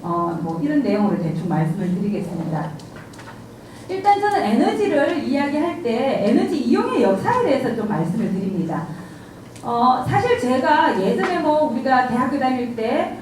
뭐 이런 내용으로 대충 말씀을 드리겠습니다. 일단 저는 에너지를 이야기할 때 에너지 이용의 역사에 대해서 좀 말씀을 드립니다. 사실 제가 예전에 뭐 우리가 대학교 다닐 때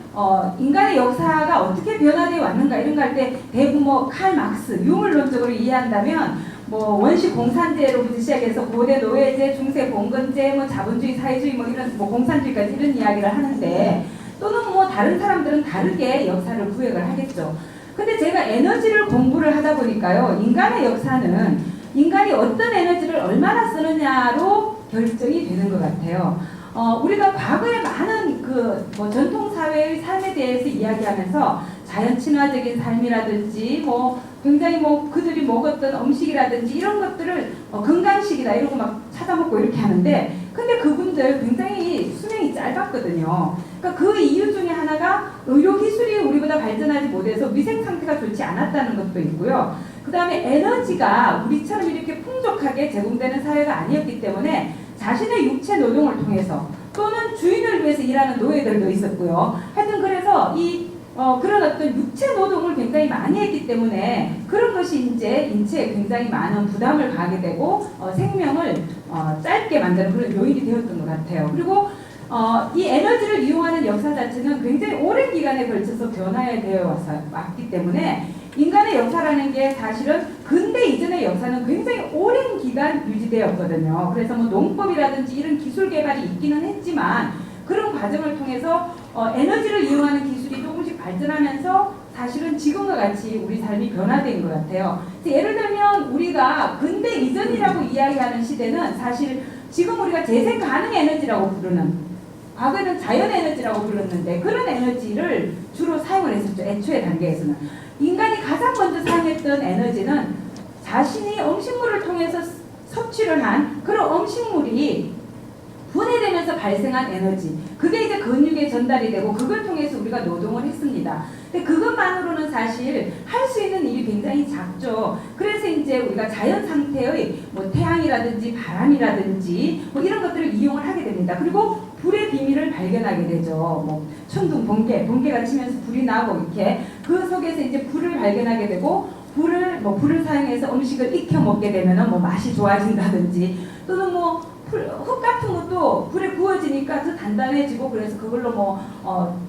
인간의 역사가 어떻게 변화되어 왔는가 이런 거 할 때 대부분 뭐 칼 막스, 유물론적으로 이해한다면 뭐 원시 공산제로부터 시작해서 고대 노예제, 중세 봉건제, 뭐 자본주의, 사회주의 뭐 이런 뭐 공산주의까지 이런 이야기를 하는데 또는 뭐 다른 사람들은 다르게 역사를 구획을 하겠죠. 근데 제가 에너지를 공부를 하다 보니까요, 인간의 역사는 인간이 어떤 에너지를 얼마나 쓰느냐로 결정이 되는 것 같아요. 우리가 과거에 많은 뭐 전통사회의 삶에 대해서 이야기하면서 자연 친화적인 삶이라든지 뭐 굉장히 뭐 그들이 먹었던 음식이라든지 이런 것들을 건강식이다 이런 거 막 찾아먹고 이렇게 하는데 근데 그분들 굉장히 수명이 짧았거든요. 그러니까 그 이유 중에 하나가 의료기술이 우리보다 발전하지 못해서 위생 상태가 좋지 않았다는 것도 있고요. 그 다음에 에너지가 우리처럼 이렇게 풍족하게 제공되는 사회가 아니었기 때문에 자신의 육체 노동을 통해서 또는 주인을 위해서 일하는 노예들도 있었고요. 하여튼 그래서 그런 어떤 육체 노동을 굉장히 많이 했기 때문에 그런 것이 이제 인체에 굉장히 많은 부담을 가게 되고 생명을 짧게 만드는 그런 요인이 되었던 것 같아요. 그리고 이 에너지를 이용하는 역사 자체는 굉장히 오랜 기간에 걸쳐서 변화되어 왔기 때문에 인간의 역사라는 게 사실은 근대 이전의 역사는 굉장히 오랜 기간 유지되었거든요. 그래서 뭐 농법이라든지 이런 기술 개발이 있기는 했지만 그런 과정을 통해서 에너지를 이용하는 기술이 조금씩 발전하면서 사실은 지금과 같이 우리 삶이 변화된 것 같아요. 예를 들면 우리가 근대 이전이라고 이야기하는 시대는 사실 지금 우리가 재생 가능 에너지라고 부르는 과거에는 자연 에너지라고 불렀는데 그런 에너지를 주로 사용을 했었죠. 애초의 단계에서는. 인간이 가장 먼저 사용했던 에너지는 자신이 음식물을 통해서 섭취를 한 그런 음식물이 분해되면서 발생한 에너지. 그게 이제 근육에 전달이 되고 그걸 통해서 우리가 노동을 했습니다. 근데 그것만으로는 사실 할 수 있는 일이 굉장히 작죠. 그래서 이제 우리가 자연 상태의 뭐 태양이라든지 바람이라든지 뭐 이런 것들을 이용을 하게 됩니다. 그리고 불의 비밀을 발견하게 되죠. 뭐 천둥, 번개가 치면서 불이 나고 이렇게 그 속에서 이제 불을 발견하게 되고 불을 사용해서 음식을 익혀 먹게 되면은 뭐 맛이 좋아진다든지 또는 뭐 흙 같은 것도 불에 구워지니까 더 단단해지고 그래서 그걸로 뭐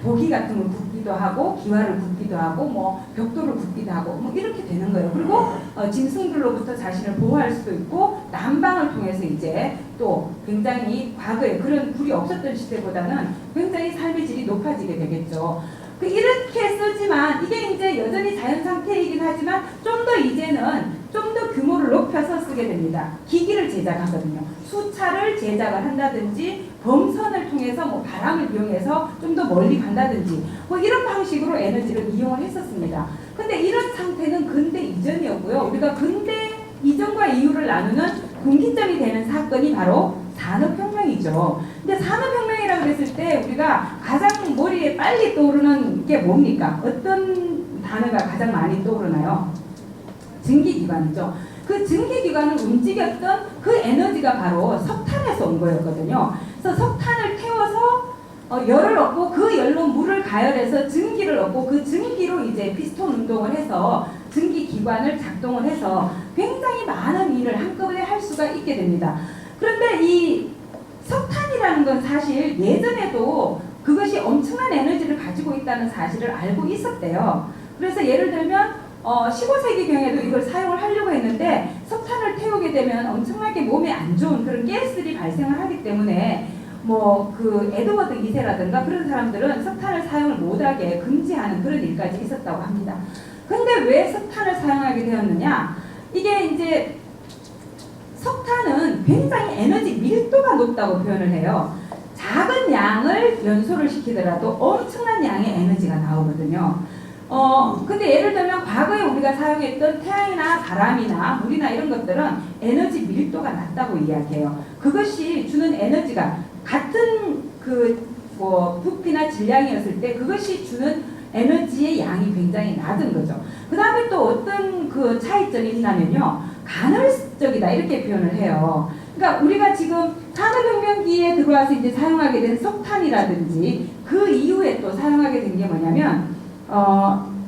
도기 같은 걸 굽기도 하고 기와를 굽기도 하고 뭐 벽돌을 굽기도 하고 뭐 이렇게 되는 거예요. 그리고 짐승들로부터 자신을 보호할 수도 있고 난방을 통해서 이제 또 굉장히 과거에 그런 불이 없었던 시대보다는 굉장히 삶의 질이 높아지게 되겠죠. 이렇게 쓰지만 이게 이제 여전히 자연 상태이긴 하지만 좀 더 이제는 좀 더 규모를 높여서 쓰게 됩니다. 기기를 제작하거든요. 수차를 제작을 한다든지 범선을 통해서 뭐 바람을 이용해서 좀 더 멀리 간다든지 뭐 이런 방식으로 에너지를 이용을 했었습니다. 근데 이런 상태는 근대 이전이었고요. 우리가 근대 이전과 이후를 나누는 분기점이 되는 사건이 바로 산업혁명이죠. 근데 산업혁명이라고 했을 때 우리가 가장 머리에 빨리 떠오르는 게 뭡니까? 어떤 단어가 가장 많이 떠오르나요? 증기기관이죠. 그 증기기관을 움직였던 그 에너지가 바로 석탄에서 온 거였거든요. 그래서 석탄을 태워서 열을 얻고 그 열로 물을 가열해서 증기를 얻고 그 증기로 이제 피스톤 운동을 해서 증기기관을 작동을 해서 굉장히 많은 일을 한꺼번에 할 수가 있게 됩니다. 그런데 이 석탄이라는 건 사실 예전에도 그것이 엄청난 에너지를 가지고 있다는 사실을 알고 있었대요. 그래서 예를 들면 15세기경에도 이걸 사용을 하려고 했는데 석탄을 태우게 되면 엄청나게 몸에 안 좋은 그런 가스들이 발생을 하기 때문에 뭐 그 에드워드 2세라든가 그런 사람들은 석탄을 사용을 못하게 금지하는 그런 일까지 있었다고 합니다. 근데 왜 석탄을 사용하게 되었느냐? 이게 이제 석탄은 굉장히 에너지 밀도가 높다고 표현을 해요. 작은 양을 연소를 시키더라도 엄청난 양의 에너지가 나오거든요. 근데 예를 들면 과거에 우리가 사용했던 태양이나 바람이나 물이나 이런 것들은 에너지 밀도가 낮다고 이야기해요. 그것이 주는 에너지가 같은 뭐 부피나 질량이었을 때 그것이 주는 에너지의 양이 굉장히 낮은 거죠. 그 다음에 또 어떤 그 차이점이 있냐면요. 간헐적이다 이렇게 표현을 해요. 그러니까 우리가 지금 산업혁명기에 들어와서 이제 사용하게 된 석탄이라든지 그 이후에 또 사용하게 된 게 뭐냐면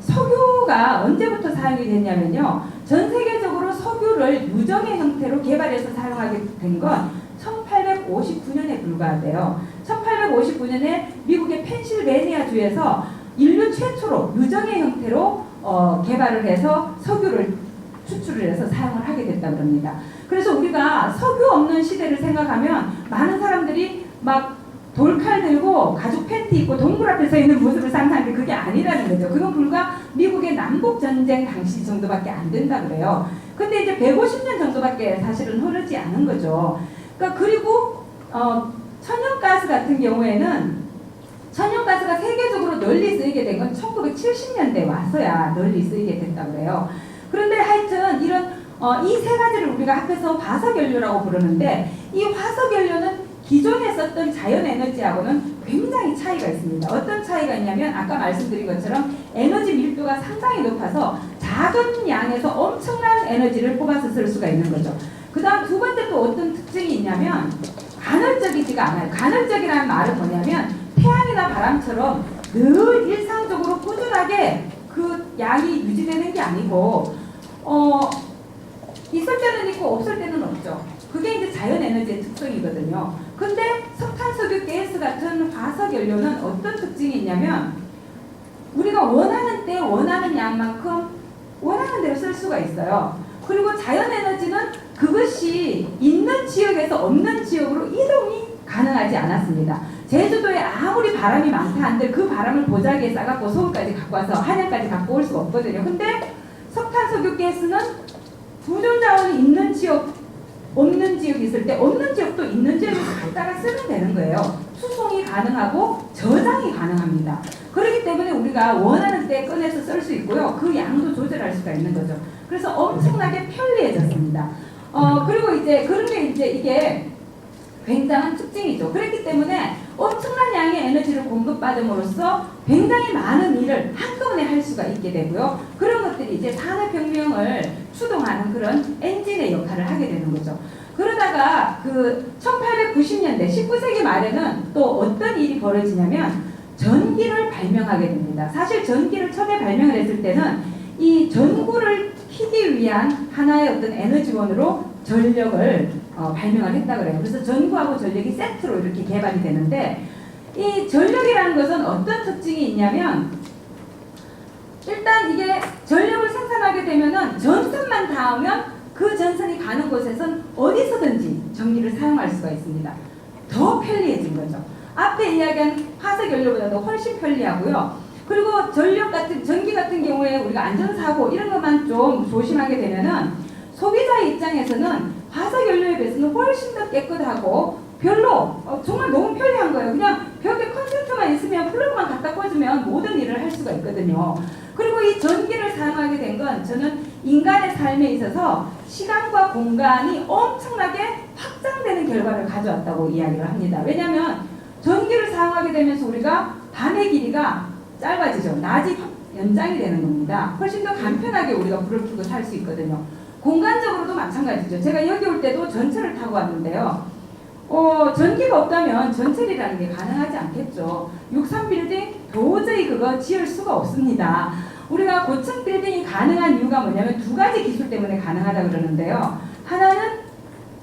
석유가 언제부터 사용이 됐냐면요. 전 세계적으로 석유를 유정의 형태로 개발해서 사용하게 된 건 1859년에 불과하대요. 1859년에 미국의 펜실베니아 주에서 인류 최초로 유정의 형태로 개발을 해서 석유를 추출을 해서 사용을 하게 됐다고 합니다. 그래서 우리가 석유 없는 시대를 생각하면 많은 사람들이 막 돌칼 들고 가죽 팬티 입고 동굴 앞에 서 있는 모습을 상상하는데 그게 아니라는 거죠. 그건 불과 미국의 남북전쟁 당시 정도밖에 안 된다 그래요. 근데 이제 150년 정도밖에 사실은 흐르지 않은 거죠. 그러니까 그리고 천연가스 같은 경우에는 천연가스가 세계적으로 널리 쓰이게 된 건 1970년대 와서야 널리 쓰이게 됐다고 그래요. 그런데 하여튼 이런 이 세 가지를 우리가 합해서 화석연료라고 부르는데 이 화석연료는 기존에 썼던 자연에너지하고는 굉장히 차이가 있습니다. 어떤 차이가 있냐면 아까 말씀드린 것처럼 에너지 밀도가 상당히 높아서 작은 양에서 엄청난 에너지를 뽑아서 쓸 수가 있는 거죠. 그 다음 두 번째 또 어떤 특징이 있냐면 간헐적이지가 않아요. 간헐적이라는 말은 뭐냐면 태양이나 바람처럼 늘 일상적으로 꾸준하게 그 양이 유지되는 게 아니고 있을 때는 있고 없을 때는 없죠. 그게 이제 자연에너지의 특성이거든요. 근데 석탄석유 가스 같은 화석연료는 어떤 특징이 있냐면 우리가 원하는 때 원하는 양만큼 원하는 대로 쓸 수가 있어요. 그리고 자연에너지는 그것이 있는 지역에서 없는 지역으로 이동이 가능하지 않았습니다. 제주도에 아무리 바람이 많다 한들 그 바람을 보자기에 싸갖고 서울까지 갖고 와서 한양까지 갖고 올 수가 없거든요. 근데 석탄석유 가스는 부존자원이 있는 지역 없는 지역이 있을 때 없는 지역도 있는 지역에서 갖다가 쓰면 되는 거예요. 수송이 가능하고 저장이 가능합니다. 그렇기 때문에 우리가 원하는 때 꺼내서 쓸 수 있고요. 그 양도 조절할 수가 있는 거죠. 그래서 엄청나게 편리해졌습니다. 그리고 이제 그런 게 이제 이게 굉장한 특징이죠. 그렇기 때문에 엄청난 양의 에너지를 공급받음으로써 굉장히 많은 일을 한꺼번에 할 수가 있게 되고요. 그런 것들이 이제 산업혁명을 추동하는 그런 엔진의 역할을 하게 되는 거죠. 그러다가 그 1890년대 19세기 말에는 또 어떤 일이 벌어지냐면 전기를 발명하게 됩니다. 사실 전기를 처음에 발명을 했을 때는 이 전구를 키기 위한 하나의 어떤 에너지원으로 전력을 발명을 했다 그래요. 그래서 전구하고 전력이 세트로 이렇게 개발이 되는데 이 전력이라는 것은 어떤 특징이 있냐면 일단 이게 전력을 생산하게 되면은 전선만 닿으면 그 전선이 가는 곳에선 어디서든지 전기를 사용할 수가 있습니다. 더 편리해진 거죠. 앞에 이야기한 화석연료보다도 훨씬 편리하고요. 그리고 전기 같은 경우에 우리가 안전사고 이런 것만 좀 조심하게 되면은 소비자의 입장에서는 화석연료에 비해서는 훨씬 더 깨끗하고 별로 정말 너무 편리한 거예요. 그냥 벽에 콘센트만 있으면 플러그만 갖다 꽂으면 모든 일을 할 수가 있거든요. 그리고 이 전기를 사용하게 된 건 저는 인간의 삶에 있어서 시간과 공간이 엄청나게 확장되는 결과를 가져왔다고 이야기를 합니다. 왜냐하면 전기를 사용하게 되면서 우리가 밤의 길이가 짧아지죠. 낮이 연장이 되는 겁니다. 훨씬 더 간편하게 우리가 불을 켜고 살 수 있거든요. 공간적으로도 마찬가지죠. 제가 여기 올 때도 전철을 타고 왔는데요. 전기가 없다면 전철이라는 게 가능하지 않겠죠. 63빌딩 도저히 그거 지을 수가 없습니다. 우리가 고층 빌딩이 가능한 이유가 뭐냐면 두 가지 기술 때문에 가능하다고 그러는데요. 하나는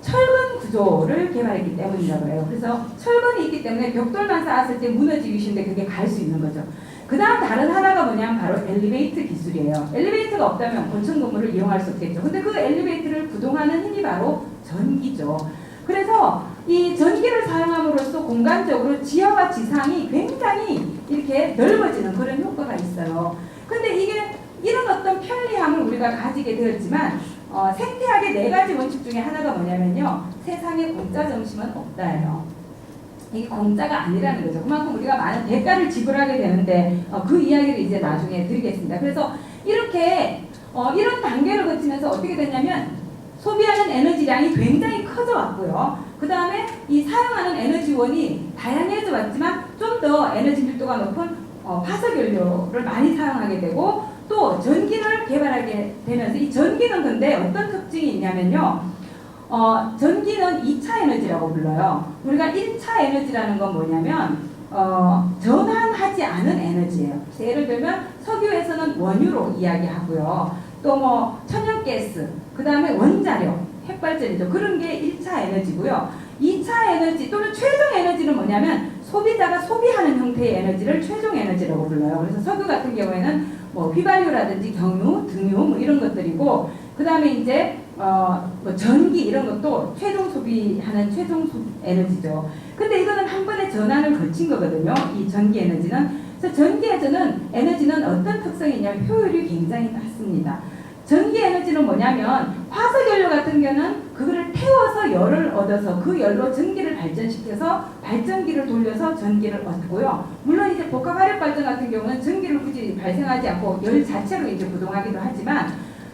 철근 구조를 개발했기 때문이라고 해요. 그래서 철근이 있기 때문에 벽돌만 쌓았을 때 무너지기 쉬운데 그게 갈 수 있는 거죠. 그 다음 다른 하나가 뭐냐면 바로 엘리베이터 기술이에요. 엘리베이터가 없다면 고층 건물을 이용할 수 없겠죠. 근데 그 엘리베이터를 구동하는 힘이 바로 전기죠. 그래서 이 전기를 사용함으로써 공간적으로 지하와 지상이 굉장히 이렇게 넓어지는 그런 효과가 있어요. 근데 이게 이런 어떤 편리함을 우리가 가지게 되었지만 생태학의 네 가지 원칙 중에 하나가 뭐냐면요. 세상에 공짜 점심은 없다예요. 이게 공짜가 아니라는 거죠. 그만큼 우리가 많은 대가를 지불하게 되는데 그 이야기를 이제 나중에 드리겠습니다. 그래서 이렇게 이런 단계를 거치면서 어떻게 됐냐면 소비하는 에너지량이 굉장히 커져 왔고요. 그 다음에 이 사용하는 에너지원이 다양해져 왔지만 좀 더 에너지 밀도가 높은 화석연료를 많이 사용하게 되고 또 전기를 개발하게 되면서 이 전기는 근데 어떤 특징이 있냐면요. 전기는 2차 에너지라고 불러요. 우리가 1차 에너지라는 건 뭐냐면 전환하지 않은 에너지예요. 예를 들면 석유에서는 원유로 이야기하고요. 또 뭐 천연가스, 그 다음에 원자력, 핵발전이죠. 그런 게 1차 에너지고요. 2차 에너지 또는 최종 에너지는 뭐냐면 소비자가 소비하는 형태의 에너지를 최종 에너지라고 불러요. 그래서 석유 같은 경우에는 뭐 휘발유라든지 경유, 등유 뭐 이런 것들이고, 그 다음에 이제 뭐 전기 이런 것도 최종 소비하는 최종 에너지죠. 근데 이거는 한 번에 전환을 거친 거거든요. 이 전기 에너지는. 그래서 전기 에너지는 어떤 특성이 있냐면 효율이 굉장히 낮습니다. 전기 에너지는 뭐냐면 화석연료 같은 경우는 그거를 태워서 열을 얻어서 그 열로 전기를 발전시켜서 발전기를 돌려서 전기를 얻고요. 물론 이제 복합화력 발전 같은 경우는 전기를 굳이 발생하지 않고 열 자체로 이제 구동하기도 하지만,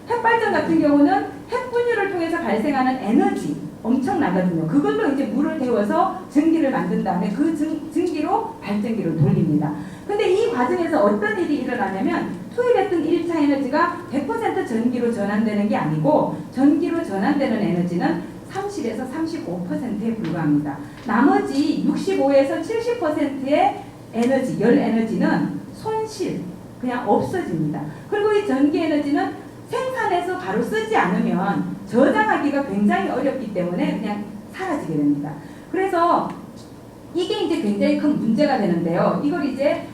핵발전 같은 경우는 핵분유를 통해서 발생하는 에너지 엄청나거든요. 그걸로 이제 물을 데워서 전기를 만든 다음에 그 전기로 발전기를 돌립니다. 근데 이 과정에서 어떤 일이 일어나냐면 투입했던 1차 에너지가 100% 전기로 전환되는 게 아니고, 전기로 전환되는 에너지는 30에서 35%에 불과합니다. 나머지 65에서 70%의 에너지, 열 에너지는 손실, 그냥 없어집니다. 그리고 이 전기 에너지는 생산해서 바로 쓰지 않으면 저장하기가 굉장히 어렵기 때문에 그냥 사라지게 됩니다. 그래서 이게 이제 굉장히 큰 문제가 되는데요. 이걸 이제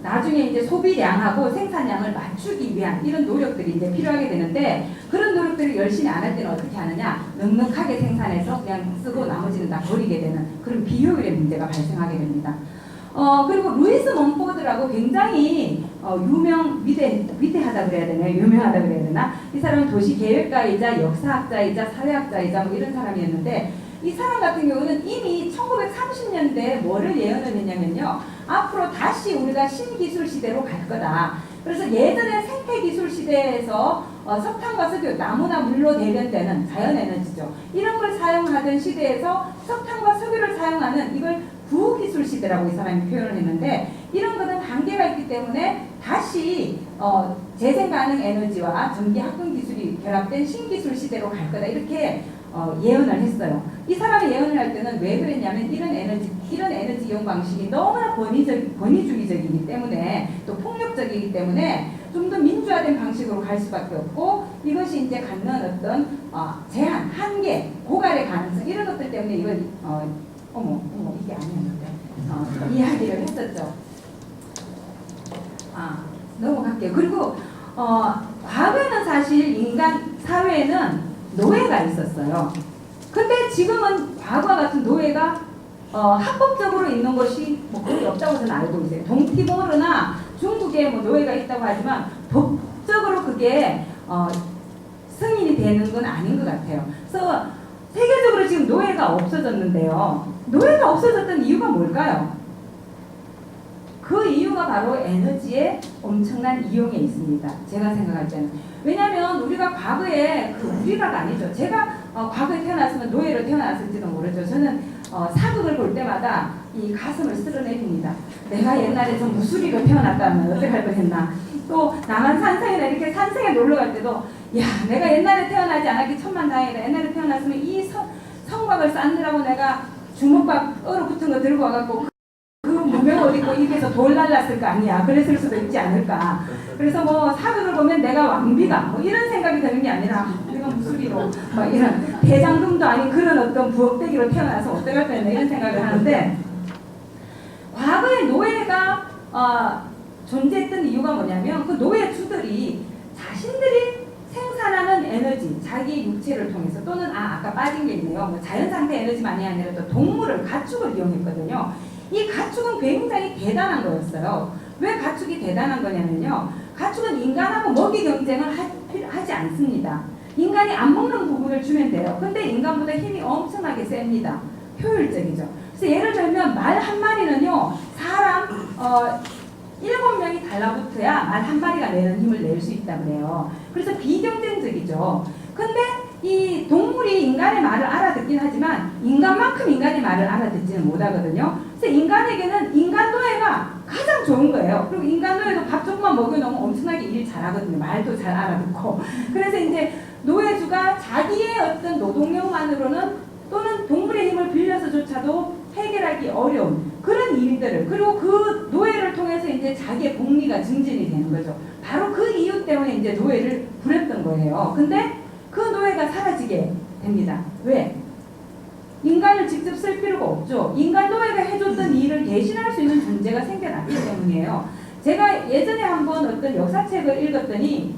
나중에 이제 소비량하고 생산량을 맞추기 위한 이런 노력들이 이제 필요하게 되는데, 그런 노력들을 열심히 안 할 때는 어떻게 하느냐, 넉넉하게 생산해서 그냥 쓰고 나머지는 다 버리게 되는 그런 비효율의 문제가 발생하게 됩니다. 그리고 루이스 멈포드라고 굉장히 위대하다 그래야 되나요? 유명하다 그래야 되나? 이 사람은 도시계획가이자 역사학자이자 사회학자이자 뭐 이런 사람이었는데, 이 사람 같은 경우는 이미 1930년대에 뭐를 예언을 했냐면요, 앞으로 다시 우리가 신기술 시대로 갈 거다. 그래서 예전에 생태기술 시대에서 석탄과 석유, 나무나 물로 대변되는 자연에너지죠. 이런 걸 사용하던 시대에서 석탄과 석유를 사용하는 이걸 구기술 시대라고 이 사람이 표현을 했는데, 이런 것은 한계가 있기 때문에 다시 재생 가능 에너지와 전기 합금 기술이 결합된 신기술 시대로 갈 거다, 이렇게 예언을 했어요. 이 사람이 예언을 할 때는 왜 그랬냐면 이런 에너지 이용 방식이 너무나 권위주의적이기 때문에, 또 폭력적이기 때문에 좀 더 민주화된 방식으로 갈 수밖에 없고, 이것이 이제 갖는 어떤 제한, 한계, 고갈의 가능성, 이런 것들 때문에 이걸 이게 아니었는데 이야기를 했었죠. 넘어갈게요. 그리고 과거에는 사실 인간 사회에는 노예가 있었어요. 근데 지금은 과거와 같은 노예가 합법적으로 있는 것이 뭐 거의 없다고 저는 알고 있어요. 동티모르나 중국에 뭐 노예가 있다고 하지만 법적으로 그게 승인이 되는 건 아닌 것 같아요. 그래서 세계적으로 지금 노예가 없어졌는데요. 노예가 없어졌던 이유가 뭘까요? 그 이유가 바로 에너지의 엄청난 이용에 있습니다. 제가 생각할 때는. 왜냐하면 우리가 과거에, 우리가가 아니죠. 제가 과거에 태어났으면 노예로 태어났을지도 모르죠. 저는 사극을 볼 때마다 이 가슴을 쓸어내립니다. 내가 옛날에 저 무수리로 태어났다면 어떻게 할 뻔했나. 또 남한 산성이나 이렇게 산성에 놀러 갈 때도, 야, 내가 옛날에 태어나지 않았기 천만다행이다. 옛날에 태어났으면 이 성곽을 쌓느라고 내가 주먹밥 얼어붙은 거 들고 와갖고 그 무명을 입고 입에서 돌 날랐을 거 아니야. 그랬을 수도 있지 않을까. 그래서 뭐 사극을 보면 내가 왕비가 뭐 이런 생각이 드는 게 아니라 내가 무수리로 막 이런 대장금도 아닌 그런 어떤 부엌대기로 태어나서 어떡할 뻔했나 이런 생각을 하는데, 과거에 노예가 존재했던 이유가 뭐냐면 그 노예주들이 자신들이 생산하는 에너지, 자기 육체를 통해서 또는 아까 빠진 게 있네요. 뭐 자연상태 에너지만이 아니라 또 동물을, 가축을 이용했거든요. 이 가축은 굉장히 대단한 거였어요. 왜 가축이 대단한 거냐면요, 가축은 인간하고 먹이 경쟁을 하지 않습니다. 인간이 안 먹는 부분을 주면 돼요. 근데 인간보다 힘이 엄청나게 셉니다. 효율적이죠. 그래서 예를 들면 말 한 마리는요, 사람 7명이 달라붙어야 말 한 마리가 내는 힘을 낼 수 있다고 해요. 그래서 비경쟁적이죠. 근데 이 동물이 인간의 말을 알아듣긴 하지만 인간만큼 인간의 말을 알아듣지는 못하거든요. 그래서 인간에게는 인간 노예가 가장 좋은 거예요. 그리고 인간 노예도 밥 조금만 먹여놓으면 엄청나게 일 잘하거든요. 말도 잘 알아듣고. 그래서 이제 노예주가 자기의 어떤 노동력만으로는 또는 동물의 힘을 빌려서조차도 해결하기 어려운 그런 일들을, 그리고 그 노예를 통해서 이제 자기의 복리가 증진이 되는 거죠. 바로 그 이유 때문에 이제 노예를 부렸던 거예요. 근데 그 노예가 사라지게 됩니다. 왜? 인간을 직접 쓸 필요가 없죠. 인간 노예가 해줬던 일을 대신할 수 있는 존재가 생겨났기 때문이에요. 제가 예전에 한번 어떤 역사책을 읽었더니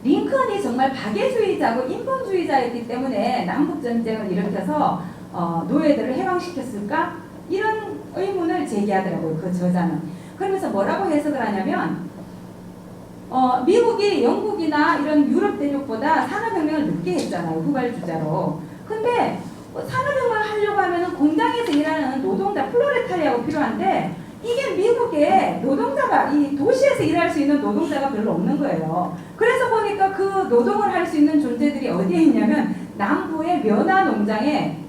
링컨이 정말 박애주의자고 인본주의자였기 때문에 남북전쟁을 일으켜서 노예들을 해방시켰을까? 이런 의문을 제기하더라고요. 그 저자는. 그러면서 뭐라고 해석을 하냐면 미국이 영국이나 이런 유럽 대륙보다 산업혁명을 늦게 했잖아요. 후발주자로. 근데 산업혁명을 하려고 하면 공장에서 일하는 노동자, 플로레타리아가 필요한데 이게 미국에 노동자가, 이 도시에서 일할 수 있는 노동자가 별로 없는 거예요. 그래서 보니까 그 노동을 할 수 있는 존재들이 어디에 있냐면 남부의 면화 농장에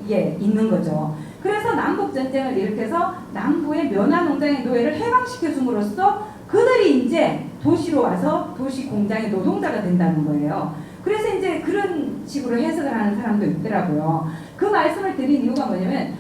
있는 거죠. 그래서 남북전쟁을 일으켜서 남부의 면화 농장의 노예를 해방시켜 줌으로써 그들이 이제 도시로 와서 도시 공장의 노동자가 된다는 거예요. 그래서 이제 그런 식으로 해석을 하는 사람도 있더라고요. 그 말씀을 드린 이유가 뭐냐면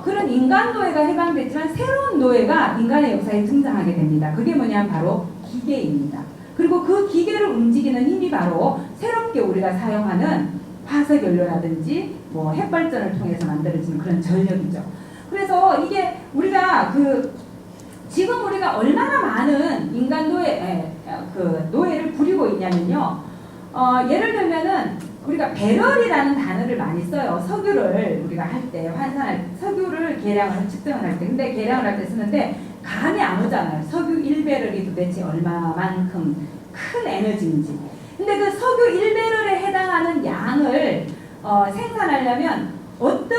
그런 인간 노예가 해방됐지만 새로운 노예가 인간의 역사에 등장하게 됩니다. 그게 뭐냐면 바로 기계입니다. 그리고 그 기계를 움직이는 힘이 바로 새롭게 우리가 사용하는 화석연료라든지 뭐 핵발전을 통해서 만들어지는 그런 전력이죠. 그래서 이게 우리가 지금 우리가 얼마나 많은 인간 노예를 부리고 있냐면요. 예를 들면은 우리가 배럴이라는 단어를 많이 써요. 석유를 우리가 할 때 석유를 계량을 측정을 할 때. 근데 계량을 할 때 쓰는데 감이 안 오잖아요. 석유 1배럴이 도대체 얼마만큼 큰 에너지인지. 근데 그 석유 1배럴에 해당하는 양을 생산하려면 어떤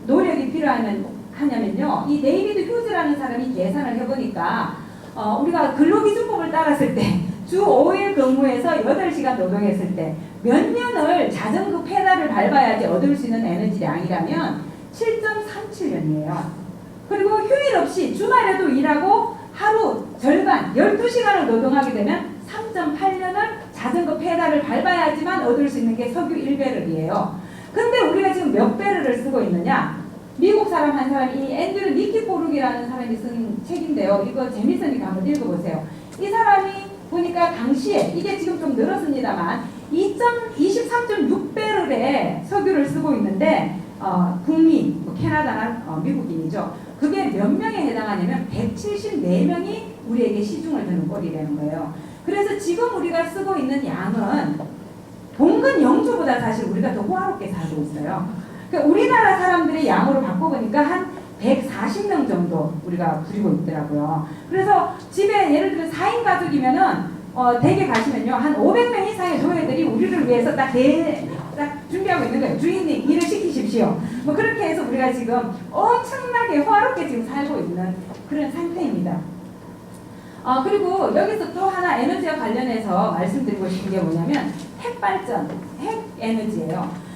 노력이 필요하냐면요. 이 데이비드 휴즈라는 사람이 계산을 해보니까 우리가 근로기준법을 따랐을 때 주 5일 근무해서 8시간 노동했을 때 몇 년을 자전거 페달을 밟아야지 얻을 수 있는 에너지량이라면 7.37년이에요. 그리고 휴일 없이 주말에도 일하고 하루 절반 12시간을 노동하게 되면 3.8년을 자전거 페달을 밟아야지만 얻을 수 있는 게 석유 1배럴이에요. 근데 우리가 지금 몇 배럴을 쓰고 있느냐? 미국 사람 한 사람이, 이 앤드류 니키포룩이라는 사람이 쓴 책인데요. 이거 재밌으니까 한번 읽어보세요. 이 사람이 보니까 당시에, 이게 지금 좀 늘었습니다만 23.6배럴의 석유를 쓰고 있는데 국민, 캐나다나 미국인이죠. 그게 몇 명에 해당하냐면 174명이 우리에게 시중을 드는 꼴이라는 거예요. 그래서 지금 우리가 쓰고 있는 양은 봉근 영주보다 사실 우리가 더 호화롭게 살고 있어요. 그러니까 우리나라 사람들의 양으로 바꿔보니까 한 140명 정도 우리가 부리고 있더라고요. 그래서 집에 예를 들어 4인 가족이면은 댁에 가시면요, 한 500명 이상의 노예들이 우리를 위해서 딱 준비하고 있는 거예요. 주인님 일을 시키십시오. 뭐 그렇게 해서 우리가 지금 엄청나게 호화롭게 지금 살고 있는 그런 상태입니다. 그리고 여기서 또 하나 에너지와 관련해서 말씀드리고 싶은 게 뭐냐면 핵발전, 핵에너지예요.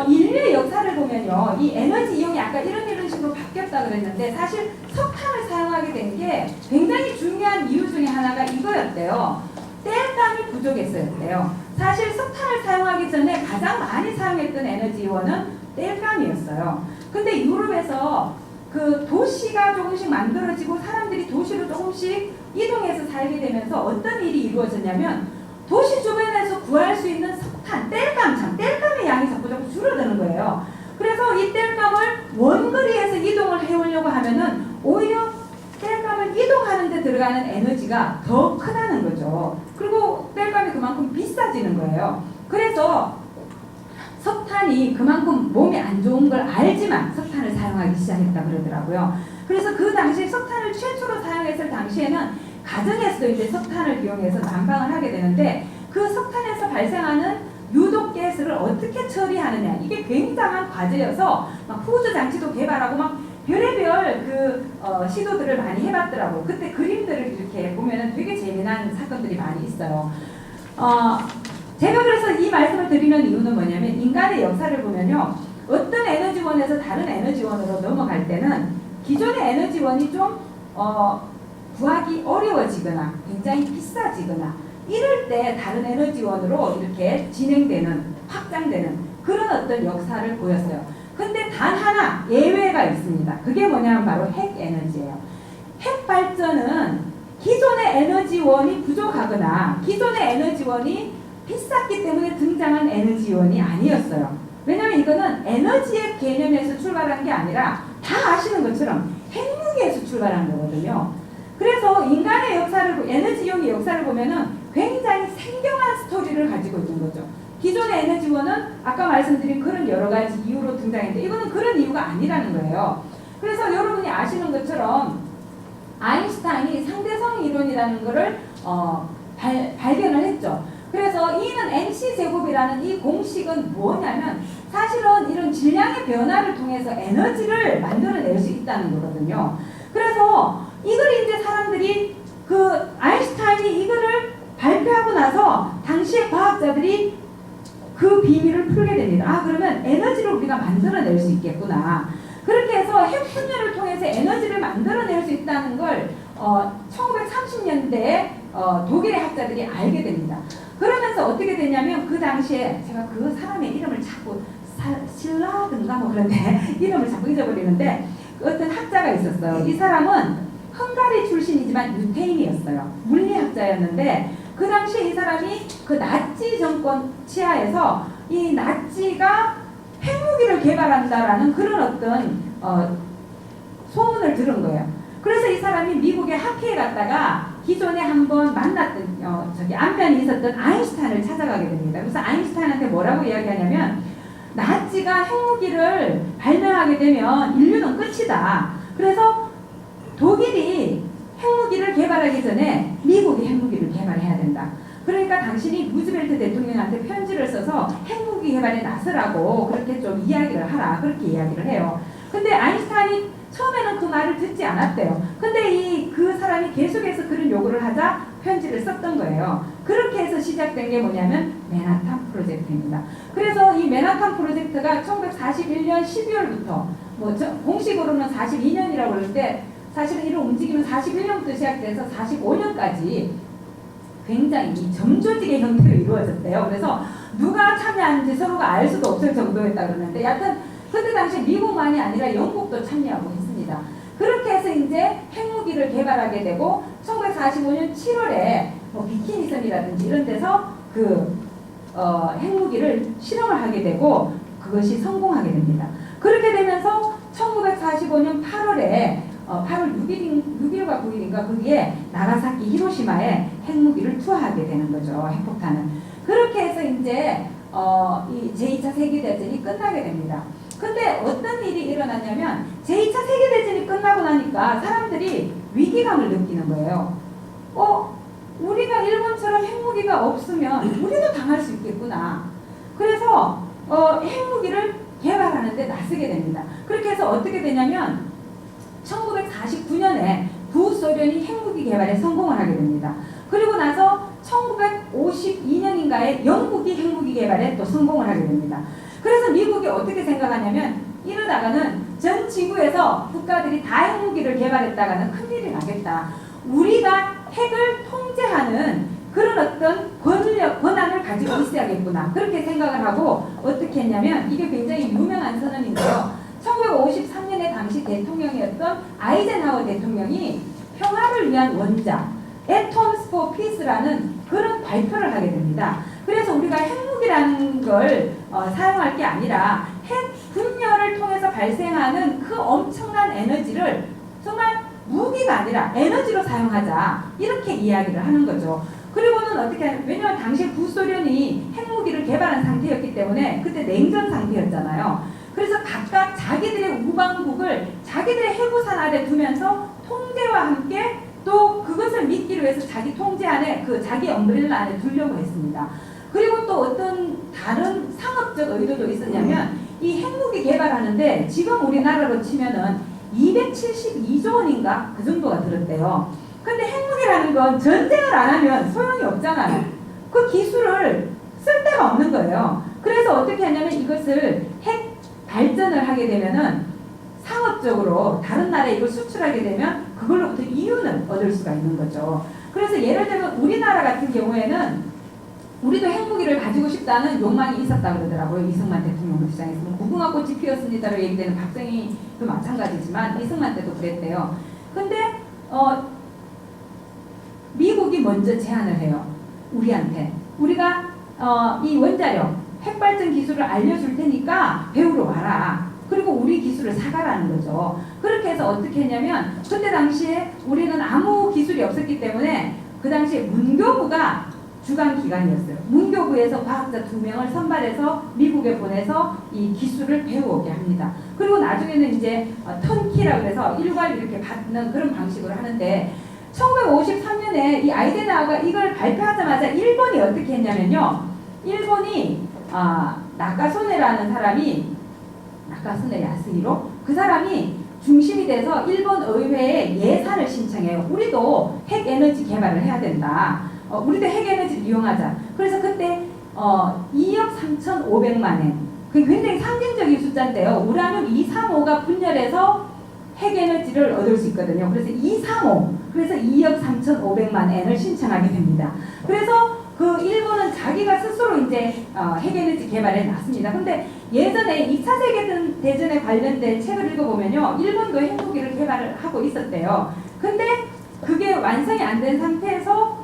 인류의 역사를 보면요, 이 에너지 이용이 아까 이런 식으로 바뀌었다 그랬는데 사실 석탄을 사용하게 된 게 굉장히 중요한 이유 중에 하나가 이거였대요. 땔감이 부족했어요. 사실 석탄을 사용하기 전에 가장 많이 사용했던 에너지원은 땔감이었어요. 근데 유럽에서 그 도시가 조금씩 만들어지고 사람들이 도시로 조금씩 이동해서 살게 되면서 어떤 일이 이루어졌냐면 도시 주변에서 구할 수 있는 석탄, 땔감의 양이 자꾸 줄어드는 거예요. 그래서 이 땔감을 원거리에서 이동을 해오려고 하면은 오히려 땔감을 이동하는 데 들어가는 에너지가 더 크다는 거죠. 그리고 땔감이 그만큼 비싸지는 거예요. 그래서 석탄이 그만큼 몸에 안 좋은 걸 알지만 석탄을 사용하기 시작했다 그러더라고요. 그래서 그 당시 석탄을 최초로 사용했을 당시에는 가정에서도 이제 석탄을 이용해서 난방을 하게 되는데 그 석탄에서 발생하는 유독가스를 어떻게 처리하느냐, 이게 굉장한 과제여서 막 후드 장치도 개발하고 막 별의별 시도들을 많이 해봤더라고요. 그때 그림들을 이렇게 보면은 되게 재미난 사건들이 많이 있어요. 제가 그래서 이 말씀을 드리는 이유는 뭐냐면 인간의 역사를 보면요, 어떤 에너지원에서 다른 에너지원으로 넘어갈 때는 기존의 에너지원이 좀 구하기 어려워지거나 굉장히 비싸지거나 이럴 때 다른 에너지원으로 이렇게 진행되는, 확장되는 그런 어떤 역사를 보였어요. 근데 단 하나 예외가 있습니다. 그게 뭐냐면 바로 핵 에너지예요. 핵 발전은 기존의 에너지원이 부족하거나 기존의 에너지원이 비쌌기 때문에 등장한 에너지원이 아니었어요. 왜냐하면 이거는 에너지의 개념에서 출발한 게 아니라 다 아시는 것처럼 핵무기에서 출발한 거거든요. 그래서 인간의 역사를, 에너지 이용의 역사를 보면은 굉장히 생경한 스토리를 가지고 있는 거죠. 기존의 에너지원은 아까 말씀드린 그런 여러 가지 이유로 등장했는데 이거는 그런 이유가 아니라는 거예요. 그래서 여러분이 아시는 것처럼 아인슈타인이 상대성 이론이라는 것을 발견을 했죠. 그래서 E는 mc 제곱이라는 이 공식은 뭐냐면 사실은 이런 질량의 변화를 통해서 에너지를 만들어낼 수 있다는 거거든요. 그래서 이걸 이제 사람들이 그 아인슈타인이 이거를 발표하고 나서 당시의 과학자들이 그 비밀을 풀게 됩니다. 아, 그러면 에너지를 우리가 만들어낼 수 있겠구나. 그렇게 해서 핵 분열을 통해서 에너지를 만들어낼 수 있다는 걸 1930년대에 독일의 학자들이 알게 됩니다. 그러면서 어떻게 되냐면 그 당시에 제가 그 사람의 이름을 자꾸 실라든가 뭐 그런데 이름을 자꾸 잊어버리는데 어떤 학자가 있었어요. 이 사람은 헝가리 출신이지만 유태인이었어요. 물리학자였는데 그 당시에 이 사람이 그 나치 정권 치하에서 이 나치가 핵무기를 개발한다라는 그런 어떤 소문을 들은 거예요. 그래서 이 사람이 미국의 학회에 갔다가 기존에 한번 만났던 안면이 있었던 아인슈타인을 찾아가게 됩니다. 그래서 아인슈타인한테 뭐라고 이야기하냐면 나치가 핵무기를 발명하게 되면 인류는 끝이다. 그래서 독일이 핵무기를 개발하기 전에 미국이 핵무기를 개발해야 된다. 그러니까 당신이 루즈벨트 대통령한테 편지를 써서 핵무기 개발에 나서라고 그렇게 좀 이야기를 하라. 그렇게 이야기를 해요. 근데 아인슈타인이 처음에는 그 말을 듣지 않았대요. 근데 그 사람이 계속해서 그런 요구를 하자 편지를 썼던 거예요. 그렇게 해서 시작된 게 뭐냐면 맨하탄 프로젝트입니다. 그래서 이 맨하탄 프로젝트가 1941년 12월부터 공식으로는 42년이라고 그러는데 사실은 이런 움직임은 41년부터 시작돼서 45년까지 굉장히 점조직의 형태로 이루어졌대요. 그래서 누가 참여하는지 서로가 알 수도 없을 정도였다 그러는데 여하튼 그때 당시 미국만이 아니라 영국도 참여하고 했습니다. 그렇게 해서 이제 핵무기를 개발하게 되고 1945년 7월에 비키니섬이라든지 이런 데서 핵무기를 실험을 하게 되고 그것이 성공하게 됩니다. 그렇게 되면서 1945년 8월에 8월 6일과 9일인가 거기에 나가사키 히로시마에 핵무기를 투하하게 되는 거죠. 핵폭탄을. 그렇게 해서 이제 이 제2차 세계대전이 끝나게 됩니다. 근데 어떤 일이 일어났냐면 제2차 세계대전이 끝나고 나니까 사람들이 위기감을 느끼는 거예요. 우리가 일본처럼 핵무기가 없으면 우리도 당할 수 있겠구나. 그래서 핵무기를 개발하는데 나서게 됩니다. 그렇게 해서 어떻게 되냐면 1949년에 구소련이 핵무기 개발에 성공을 하게 됩니다. 그리고 나서 1952년인가에 영국이 핵무기 개발에 또 성공을 하게 됩니다. 그래서 미국이 어떻게 생각하냐면 이러다가는 전 지구에서 국가들이 다 핵무기를 개발했다가는 큰일이 나겠다. 우리가 핵을 통제하는 그런 어떤 권한을 가지고 있어야겠구나. 그렇게 생각을 하고 어떻게 했냐면 이게 굉장히 유명한 선언인데요. 1953년에 당시 대통령이었던 아이젠하워 대통령이 평화를 위한 원자 Atoms for Peace라는 그런 발표를 하게 됩니다. 그래서 우리가 핵무기라는 걸 사용할 게 아니라 핵 분열을 통해서 발생하는 그 엄청난 에너지를 정말 무기가 아니라 에너지로 사용하자 이렇게 이야기를 하는 거죠. 그리고는 어떻게 하냐면 왜냐하면 당시 구소련이 핵무기를 개발한 상태였기 때문에 그때 냉전 상태였잖아요. 그래서 각각 자기들의 우방국을 자기들의 해구산 아래 두면서 통제와 함께 또 그것을 믿기로 해서 자기 통제 안에 자기 엄브렐라 안에 두려고 했습니다. 그리고 또 어떤 다른 상업적 의도도 있었냐면 이 핵무기 개발하는데 지금 우리나라로 치면은 272조 원인가 그 정도가 들었대요. 근데 핵무기라는 건 전쟁을 안 하면 소용이 없잖아요. 그 기술을 쓸 데가 없는 거예요. 그래서 어떻게 하냐면 이것을 핵 발전을 하게 되면은 상업적으로 다른 나라에 이걸 수출하게 되면 그걸로부터 이윤을 얻을 수가 있는 거죠. 그래서 예를 들면 우리나라 같은 경우에는 우리도 핵무기를 가지고 싶다는 욕망이 있었다 그러더라고요. 이승만 대통령 입장에서는. 무궁화꽃이 피었습니다로 얘기되는 박정희도 마찬가지지만 이승만 때도 그랬대요. 근데 미국이 먼저 제안을 해요. 우리한테. 우리가 이 원자력, 핵발전 기술을 알려줄 테니까 배우러 와라. 그리고 우리 기술을 사가라는 거죠. 그렇게 해서 어떻게 했냐면 그때 당시에 우리는 아무 기술이 없었기 때문에 그 당시에 문교부가 주관 기관이었어요. 문교부에서 과학자 2명을 선발해서 미국에 보내서 이 기술을 배우게 합니다. 그리고 나중에는 이제 턴키라고 해서 일괄 이렇게 받는 그런 방식으로 하는데 1953년에 이 아이젠하워가 이걸 발표하자마자 일본이 어떻게 했냐면요. 일본이 나카소네라는 사람이 나카소네 야스히로 그 사람이 중심이 돼서 일본 의회에 예산을 신청해요. 우리도 핵에너지 개발을 해야 된다. 우리도 핵에너지를 이용하자. 그래서 그때 2억 3,500만 엔. 그 굉장히 상징적인 숫자인데요. 우라늄 235가 분열해서 핵에너지를 얻을 수 있거든요. 그래서 235. 그래서 2억 3,500만 엔을 신청하게 됩니다. 그래서 그 일본은 자기가 스스로 이제 핵에너지 개발에 났습니다. 근데 예전에 2차 세계대전에 관련된 책을 읽어보면요. 일본도 핵무기를 개발을 하고 있었대요. 근데 그게 완성이 안 된 상태에서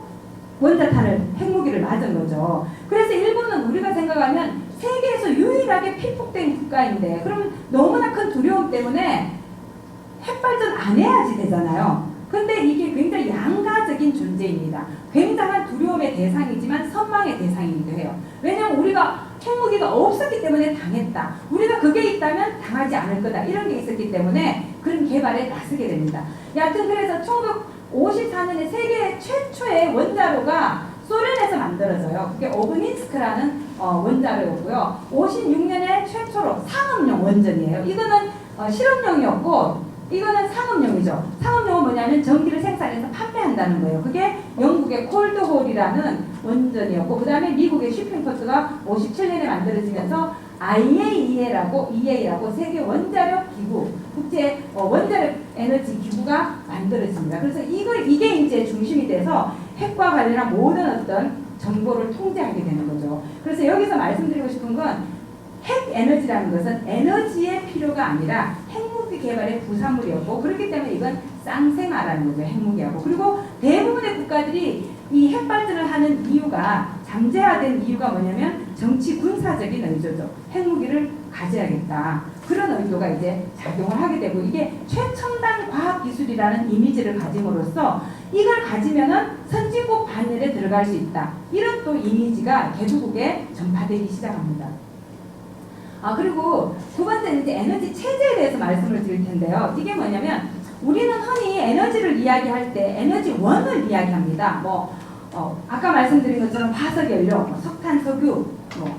원자탄을 핵무기를 맞은 거죠. 그래서 일본은 우리가 생각하면 세계에서 유일하게 필폭된 국가인데 그러면 너무나 큰 두려움 때문에 핵발전 안 해야지 되잖아요. 근데 이게 굉장히 양가적인 존재입니다. 굉장한 두려움의 대상이지만 선망의 대상이기도 해요. 왜냐하면 우리가 핵무기가 없었기 때문에 당했다. 우리가 그게 있다면 당하지 않을 거다. 이런 게 있었기 때문에 그런 개발에 나서게 됩니다. 여하튼 그래서 1954년에 세계 최초의 원자로가 소련에서 만들어져요. 그게 오브닌스크라는 원자로였고요. 56년에 최초로 상업용 원전이에요. 이거는 실험용이었고 이거는 상업용이죠. 상업용은 뭐냐면 전기를 생산해서 판매한다는 거예요. 그게 영국의 콜드홀이라는 원전이었고 그 다음에 미국의 쉬핑포트가 57년에 만들어지면서 IAEA라고 세계 원자력 기구, 국제 원자력 에너지 기구가 만들어집니다. 그래서 이게 이제 중심이 돼서 핵과 관련한 모든 어떤 정보를 통제하게 되는 거죠. 그래서 여기서 말씀드리고 싶은 건 핵 에너지라는 것은 에너지의 필요가 아니라 핵무기 개발의 부산물이었고 그렇기 때문에 이건 쌍생아라는 거죠. 핵무기하고. 그리고 대부분의 국가들이 이 핵발전을 하는 이유가 잠재화된 이유가 뭐냐면 정치 군사적인 의도죠. 핵무기를 가져야겠다. 그런 의도가 이제 작용을 하게 되고 이게 최첨단 과학기술이라는 이미지를 가짐으로써 이걸 가지면은 선진국 반열에 들어갈 수 있다. 이런 또 이미지가 개도국에 전파되기 시작합니다. 그리고 두 번째는 이제 에너지 체제에 대해서 말씀을 드릴 텐데요. 이게 뭐냐면 우리는 흔히 에너지를 이야기할 때 에너지원을 이야기합니다. 아까 말씀드린 것처럼 화석연료, 석탄, 석유,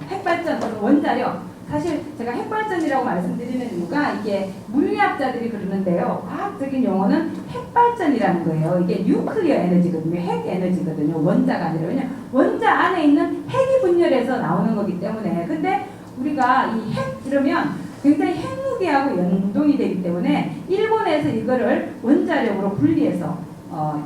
핵발전, 원자력. 사실 제가 핵발전이라고 말씀드리는 이유가 이게 물리학자들이 그러는데요. 과학적인 용어는 핵발전이라는 거예요. 이게 뉴클리어 에너지거든요. 핵 에너지거든요. 원자가 아니라. 왜냐면 원자 안에 있는 핵이 분열해서 나오는 거기 때문에. 근데 우리가 이 핵 이러면 굉장히 핵무기하고 연동이 되기 때문에 일본에서 이거를 원자력으로 분리해서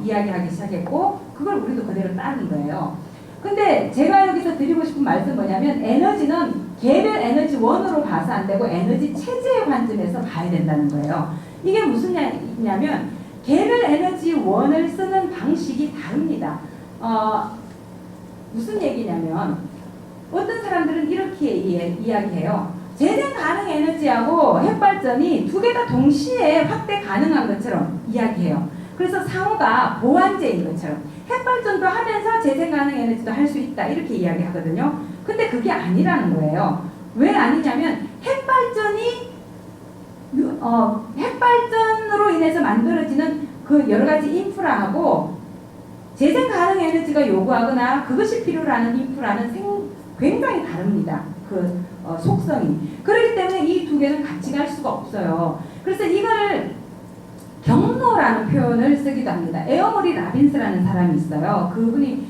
이야기하기 시작했고 그걸 우리도 그대로 따른 거예요. 근데 제가 여기서 드리고 싶은 말씀은 뭐냐면 에너지는 개별 에너지원으로 봐서 안 되고 에너지 체제의 관점에서 봐야 된다는 거예요. 이게 무슨 얘기냐면 개별 에너지원을 쓰는 방식이 다릅니다. 무슨 얘기냐면 어떤 사람들은 이렇게 이야기해요. 재생 가능 에너지하고 핵발전이 두 개 다 동시에 확대 가능한 것처럼 이야기해요. 그래서 상호가 보완제인 것처럼 핵발전도 하면서 재생 가능 에너지도 할 수 있다 이렇게 이야기하거든요. 근데 그게 아니라는 거예요. 왜 아니냐면 핵발전으로 인해서 만들어지는 그 여러 가지 인프라하고 재생 가능 에너지가 요구하거나 그것이 필요로 하는 인프라는 굉장히 다릅니다. 그 속성이. 그렇기 때문에 이 두 개는 같이 갈 수가 없어요. 그래서 이거를 경로라는 표현을 쓰기도 합니다. 에어머리 라빈스라는 사람이 있어요. 그분이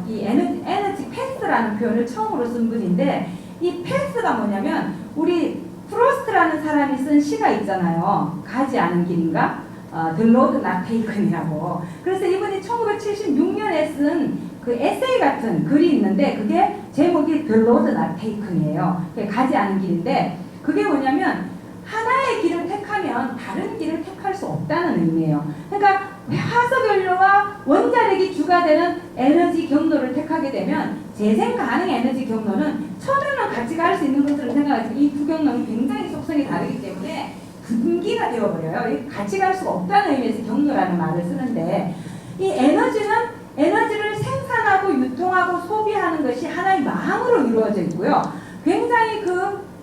이 에너지 패스라는 표현을 처음으로 쓴 분인데 이 패스가 뭐냐면 우리 프로스트라는 사람이 쓴 시가 있잖아요. 가지 않은 길인가? The Road Not Taken이라고. 그래서 이분이 1976년에 쓴 그 에세이 같은 글이 있는데 그게 제목이 The Road Not Taken이에요. 가지 않은 길인데 그게 뭐냐면 하나의 길을 택하면 다른 길을 택할 수 없다는 의미예요. 그러니까 화석연료와 원자력이 주가 되는 에너지 경로를 택하게 되면 재생 가능 에너지 경로는 처음에는 같이 갈 수 있는 것으로 생각하지만 이 두 경로는 굉장히 속성이 다르기 때문에 분기가 되어버려요. 같이 갈 수가 없다는 의미에서 경로라는 말을 쓰는데 이 에너지를 생산하고 유통하고 소비하는 것이 하나의 마음으로 이루어져 있고요. 굉장히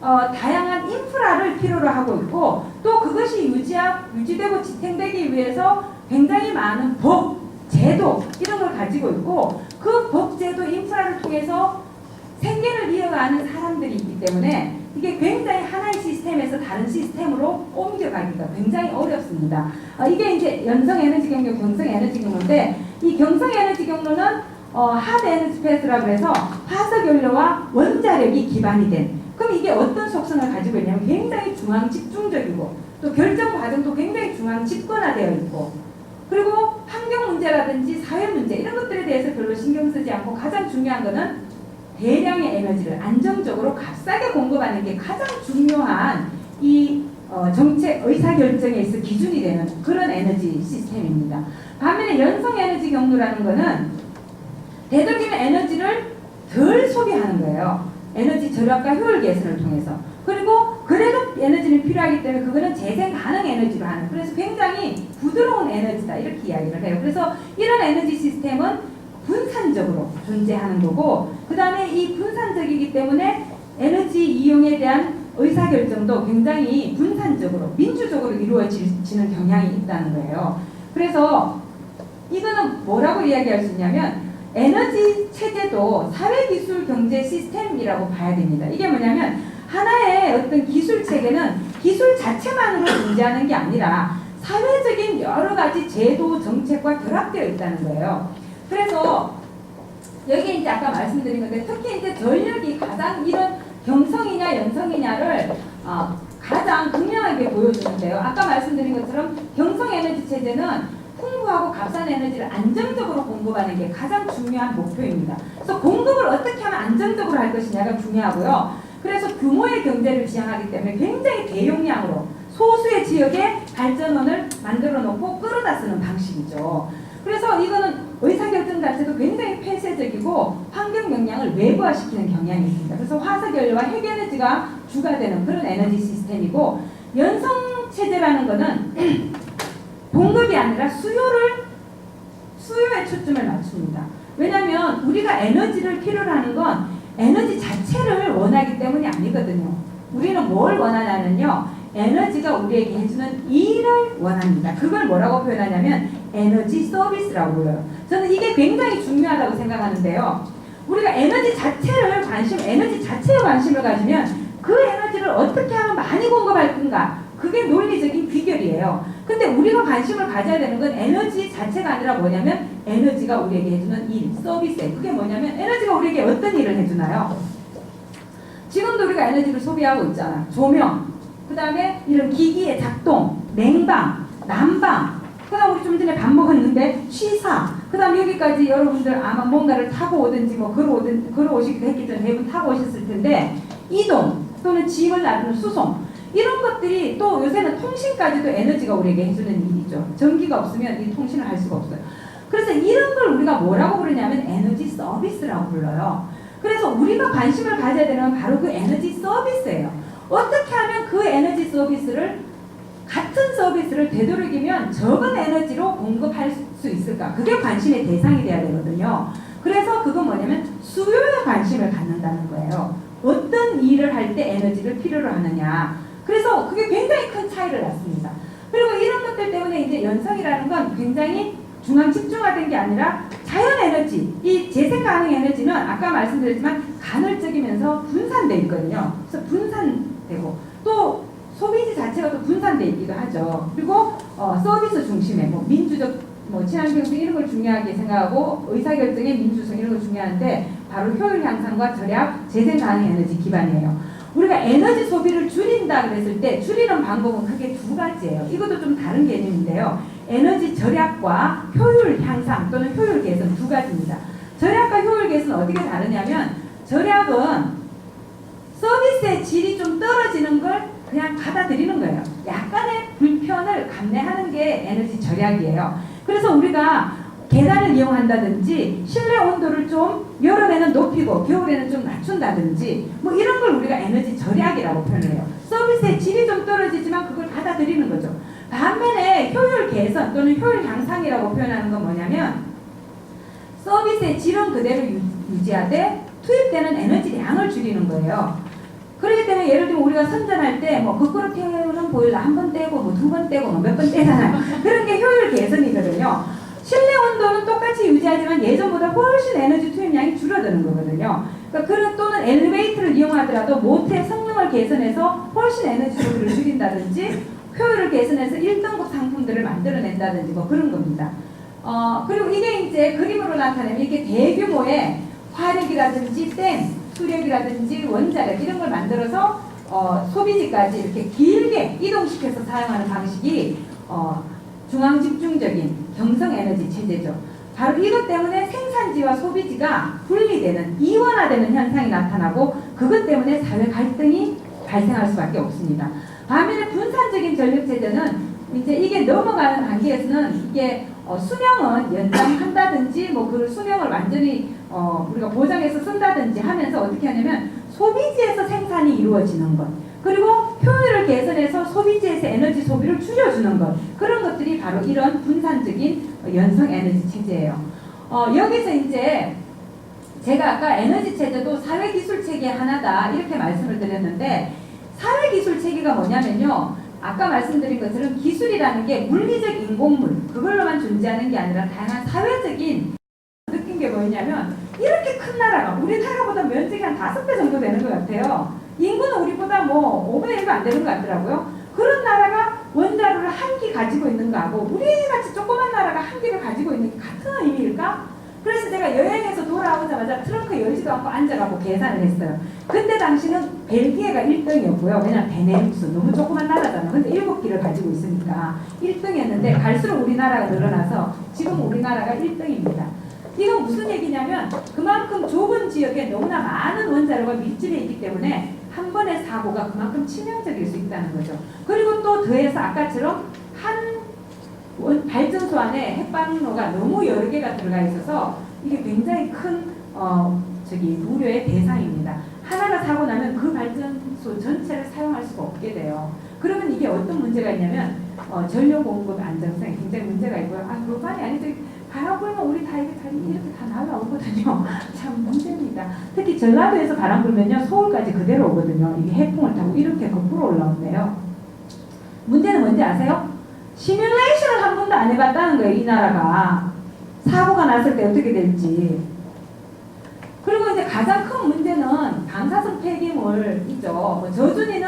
다양한 인프라를 필요로 하고 있고 또 그것이 유지되고 지탱되기 위해서 굉장히 많은 법, 제도 이런 걸 가지고 있고 그 법, 제도, 인프라를 통해서 생계를 이어가는 사람들이 있기 때문에 이게 굉장히 하나의 시스템에서 다른 시스템으로 옮겨가기가 굉장히 어렵습니다. 이게 이제 연성 에너지 경로, 경성 에너지 경로인데 이 경성 에너지 경로는 하드 에너지 패스라고 해서 화석 연료와 원자력이 기반이 된 그럼 이게 어떤 속성을 가지고 있냐면 굉장히 중앙 집중적이고 또 결정 과정도 굉장히 중앙 집권화되어 있고 그리고 환경 문제라든지 사회 문제 이런 것들에 대해서 별로 신경 쓰지 않고 가장 중요한 거는 대량의 에너지를 안정적으로 값싸게 공급하는 게 가장 중요한 이 정책 의사결정에 있어 기준이 되는 그런 에너지 시스템입니다. 반면에 연성 에너지 경로라는 거는 되도록이면 에너지를 덜 소비하는 거예요. 에너지 절약과 효율 개선을 통해서. 그리고 그래도 에너지는 필요하기 때문에 그거는 재생 가능 에너지로 하는 그래서 굉장히 부드러운 에너지다 이렇게 이야기를 해요. 그래서 이런 에너지 시스템은 분산적으로 존재하는 거고 그 다음에 이 분산적이기 때문에 에너지 이용에 대한 의사결정도 굉장히 분산적으로 민주적으로 이루어지는 경향이 있다는 거예요. 그래서 이거는 뭐라고 이야기할 수 있냐면 에너지 체제도 사회기술 경제 시스템이라고 봐야 됩니다. 이게 뭐냐면 하나의 어떤 기술 체계는 기술 자체만으로 존재하는 게 아니라 사회적인 여러 가지 제도 정책과 결합되어 있다는 거예요. 그래서 여기 이제 아까 말씀드린 건데 특히 이제 전력이 가장 이런 경성이냐 연성이냐를 가장 분명하게 보여주는데요. 아까 말씀드린 것처럼 경성 에너지 체제는 풍부하고 값싼 에너지를 안정적으로 공급하는 게 가장 중요한 목표입니다. 그래서 공급을 어떻게 하면 안정적으로 할 것이냐가 중요하고요. 그래서 규모의 경제를 지향하기 때문에 굉장히 대용량으로 소수의 지역에 발전원을 만들어 놓고 끌어다 쓰는 방식이죠. 그래서 이거는 의사결정 자체도 굉장히 폐쇄적이고 환경 영향을 외부화시키는 경향이 있습니다. 그래서 화석연료와 핵에너지가 주가 되는 그런 에너지 시스템이고 연성체제라는 거는 공급이 아니라 수요에 초점을 맞춥니다. 왜냐하면 우리가 에너지를 필요로 하는 건 에너지 자체를 원하기 때문이 아니거든요. 우리는 뭘 원하냐면요. 에너지가 우리에게 해주는 일을 원합니다. 그걸 뭐라고 표현하냐면 에너지 서비스라고 불러요. 저는 이게 굉장히 중요하다고 생각하는데요. 우리가 에너지 자체에 관심을 가지면 그 에너지를 어떻게 하면 많이 공급할 건가? 그게 논리적인 비결이에요. 근데 우리가 관심을 가져야 되는 건 에너지 자체가 아니라 뭐냐면 에너지가 우리에게 해주는 일, 서비스예요. 그게 뭐냐면 에너지가 우리에게 어떤 일을 해주나요? 지금도 우리가 에너지를 소비하고 있잖아. 조명, 그 다음에 이런 기기의 작동, 냉방, 난방, 그 다음 우리 좀 전에 밥 먹었는데 취사, 그 다음 여기까지 여러분들 아마 뭔가를 타고 오든지 뭐 걸어오시기도 했기 때문에 대부분 타고 오셨을 텐데 이동 또는 짐을 나르는 수송 이런 것들이 또 요새는 통신까지도 에너지가 우리에게 해주는 일이죠. 전기가 없으면 이 통신을 할 수가 없어요. 그래서 이런 걸 우리가 뭐라고 부르냐면 에너지 서비스라고 불러요. 그래서 우리가 관심을 가져야 되는 건 바로 그 에너지 서비스예요. 어떻게 하면 그 에너지 서비스를 같은 서비스를 되도록이면 적은 에너지로 공급할 수 있을까? 그게 관심의 대상이 돼야 되거든요. 그래서 그건 뭐냐면 수요에 관심을 갖는다는 거예요. 어떤 일을 할 때 에너지를 필요로 하느냐. 그래서 그게 굉장히 큰 차이를 낳습니다. 그리고 이런 것들 때문에 이제 연성이라는 건 굉장히 중앙 집중화된 게 아니라 자연 에너지, 이 재생 가능 에너지는 아까 말씀드렸지만 간헐적이면서 분산돼 있거든요. 그래서 분산되고 또 소비지 자체가 또 분산돼 있기도 하죠. 그리고 서비스 중심의 뭐 민주적 친환경성 이런 걸 중요하게 생각하고 의사결정의 민주성 이런 걸 중요한데 바로 효율 향상과 절약, 재생 가능 에너지 기반이에요. 우리가 에너지 소비를 줄인다 그랬을 때 줄이는 방법은 크게 두 가지예요. 이것도 좀 다른 개념인데요. 에너지 절약과 효율 향상 또는 효율 개선 두 가지입니다. 절약과 효율 개선은 어떻게 다르냐면 절약은 서비스의 질이 좀 떨어지는 걸 그냥 받아들이는 거예요. 약간의 불편을 감내하는 게 에너지 절약이에요. 그래서 우리가 계단을 이용한다든지 실내 온도를 좀 여름에는 높이고 겨울에는 좀 낮춘다든지 뭐 이런 걸 우리가 에너지 절약이라고 표현을 해요. 서비스의 질이 좀 떨어지지만 그걸 받아들이는 거죠. 반면에 효율 개선 또는 효율 향상이라고 표현하는 건 뭐냐면 서비스의 질은 그대로 유지하되 투입되는 에너지량을 줄이는 거예요. 그렇기 때문에 예를 들면 우리가 선전할 때 뭐 거꾸로 태우는 보일러 한 번 떼고 뭐 두 번 떼고 뭐 몇 번 떼잖아요. 그런 게 효율 개선이거든요. 실내 온도는 똑같이 유지하지만 예전보다 훨씬 에너지 투입량이 줄어드는 거거든요. 그러니까 그런 또는 엘리베이터를 이용하더라도 모터의 성능을 개선해서 훨씬 에너지 소비를 줄인다든지 효율을 개선해서 1등급 상품들을 만들어낸다든지 뭐 그런 겁니다. 그리고 이게 이제 그림으로 나타내면 이게 대규모의 화력이라든지 댐, 수력이라든지 원자력 이런 걸 만들어서 소비지까지 이렇게 길게 이동시켜서 사용하는 방식이 중앙 집중적인 경성 에너지 체제죠. 바로 이것 때문에 생산지와 소비지가 분리되는 이원화되는 현상이 나타나고 그것 때문에 사회 갈등이 발생할 수밖에 없습니다. 반면에 분산적인 전력 체제는 이제 이게 넘어가는 단계에서는 이게 수명은 연장한다든지 뭐 그 수명을 완전히 우리가 보장해서 쓴다든지 하면서 어떻게 하냐면 소비지에서 생산이 이루어지는 것 그리고 효율을 개선해서 소비지에서 에너지 소비를 줄여주는 것 그런 것들이 바로 이런 분산적인 연성 에너지 체제예요. 여기서 이제 제가 아까 에너지 체제도 사회기술 체계 하나다 이렇게 말씀을 드렸는데 사회기술 체계가 뭐냐면요. 아까 말씀드린 것처럼 기술이라는 게 물리적 인공물 그걸로만 존재하는 게 아니라 다양한 사회적인 느낀 게 뭐냐면 이렇게 큰 나라가 우리나라보다 면적이 한 5배 정도 되는 것 같아요. 인구는 우리보다 뭐 5분의 1도 안 되는 것 같더라고요. 그런 나라가 원자로를 한 기 가지고 있는 거하고 우리같이 조그만 나라가 한 기를 가지고 있는 게 같은 의미일까? 그래서 제가 여행에서 돌아오자마자 트렁크 열지도 않고 앉아가고 계산을 했어요. 그때 당시는 벨기에가 1등이었고요. 왜냐면 베네룩스 너무 조그만 나라잖아요. 근데 7기를 가지고 있으니까 1등이었는데 갈수록 우리나라가 늘어나서 지금 우리나라가 1등입니다. 이건 무슨 얘기냐면 그만큼 좁은 지역에 너무나 많은 원자로가 밀집해 있기 때문에 한 번의 사고가 그만큼 치명적일 수 있다는 거죠. 그리고 또 더해서 아까처럼 한 발전소 안에 핵방로가 너무 여러 개가 들어가 있어서 이게 굉장히 큰 우려의 대상입니다. 하나가 사고 나면 그 발전소 전체를 사용할 수가 없게 돼요. 그러면 이게 어떤 문제가 있냐면 전력 공급 안정성에 굉장히 문제가 있고요. 그것만이 아니죠. 바람 불면 우리 다 이렇게 다 날아오거든요. 참 문제입니다. 특히 전라도에서 바람 불면요 서울까지 그대로 오거든요. 이게 해풍을 타고 이렇게 거꾸로 올라온대요. 문제는 뭔지 아세요? 시뮬레이션을 한 번도 안 해봤다는 거예요. 이 나라가 사고가 났을 때 어떻게 될지. 그리고 이제 가장 큰 문제는 방사성 폐기물 있죠. 저준이는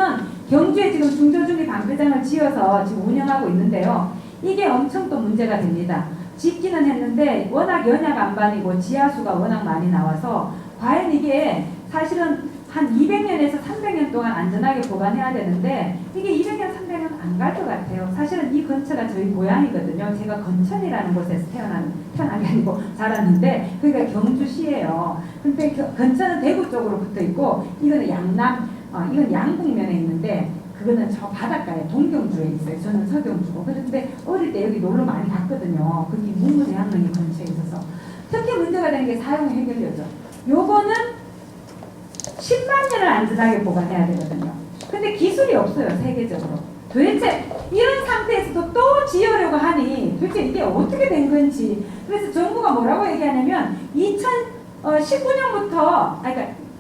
경주에 지금 중저준위 방패장을 지어서 지금 운영하고 있는데요. 이게 엄청 또 문제가 됩니다. 짓기는 했는데 워낙 연약 안반이고 지하수가 워낙 많이 나와서 과연 이게 사실은 한 200년에서 300년 동안 안전하게 보관해야 되는데 이게 200년, 300년 안 갈 것 같아요. 사실은 이 근처가 저희 고향이거든요. 제가 건천이라는 곳에서 태어난 게 아니고 자랐는데 그러니까 경주시예요. 근데 건천은 대구 쪽으로 붙어 있고 이거는 양남, 이건 양북면에 있는데 그거는 저 바닷가에 동경주에 있어요. 저는 서경주고. 그런데 어릴 때 여기 놀러 많이 갔거든요. 거기 문무대학릉이 근처에 있어서. 특히 문제가 되는 게 사용 해결료죠. 요거는 10만 년을 안전하게 보관해야 되거든요. 근데 기술이 없어요. 세계적으로. 도대체 이런 상태에서도 또 지으려고 하니 도대체 이게 어떻게 된 건지. 그래서 정부가 뭐라고 얘기하냐면 2019년부터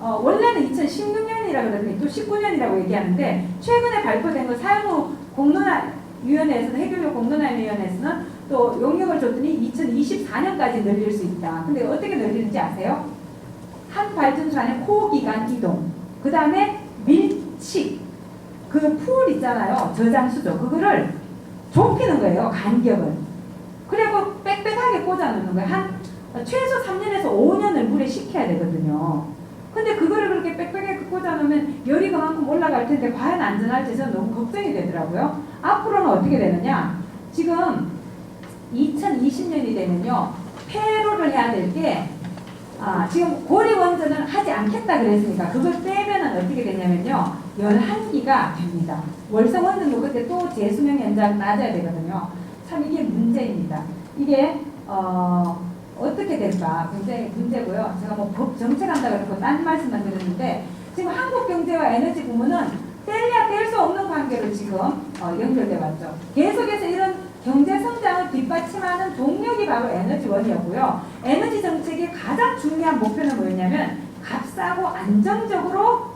원래는 2016년이라고 그러더니 또 19년이라고 얘기하는데 최근에 발표된 거 사용후 공론화위원회에서는 해결료 공론화위원회에서는 또 용역을 줬더니 2024년까지 늘릴 수 있다. 근데 어떻게 늘리는지 아세요? 한 발전소 안에 호기간 이동, 그 다음에 밀칙, 그 풀 있잖아요. 저장수죠. 그거를 좁히는 거예요. 간격을. 그리고 빽빽하게 꽂아놓는 거예요. 한 최소 3년에서 5년을 물에 식혀야 되거든요. 근데 그거를 그렇게 빽빽하게 꽂아놓으면 열이 그만큼 올라갈 텐데 과연 안전할지 저는 너무 걱정이 되더라고요. 앞으로는 어떻게 되느냐? 지금 2020년이 되면요, 폐로를 해야 될 게 지금 고리 원전을 하지 않겠다 그랬으니까 그걸 빼면은 어떻게 되냐면요, 11기가 됩니다. 월성 원전도 그때 또 재수명 연장 낮아야 되거든요. 참 이게 문제입니다. 이게 어떻게 될까 굉장히 문제고요. 제가 뭐 법 정책한다고 해서 딴 말씀만 드렸는데 지금 한국 경제와 에너지 부문은 뗄래야 뗄 수 없는 관계로 지금 연결돼 왔죠. 계속해서 이런 경제 성장을 뒷받침하는 동력이 바로 에너지원이었고요. 에너지 정책의 가장 중요한 목표는 뭐였냐면 값싸고 안정적으로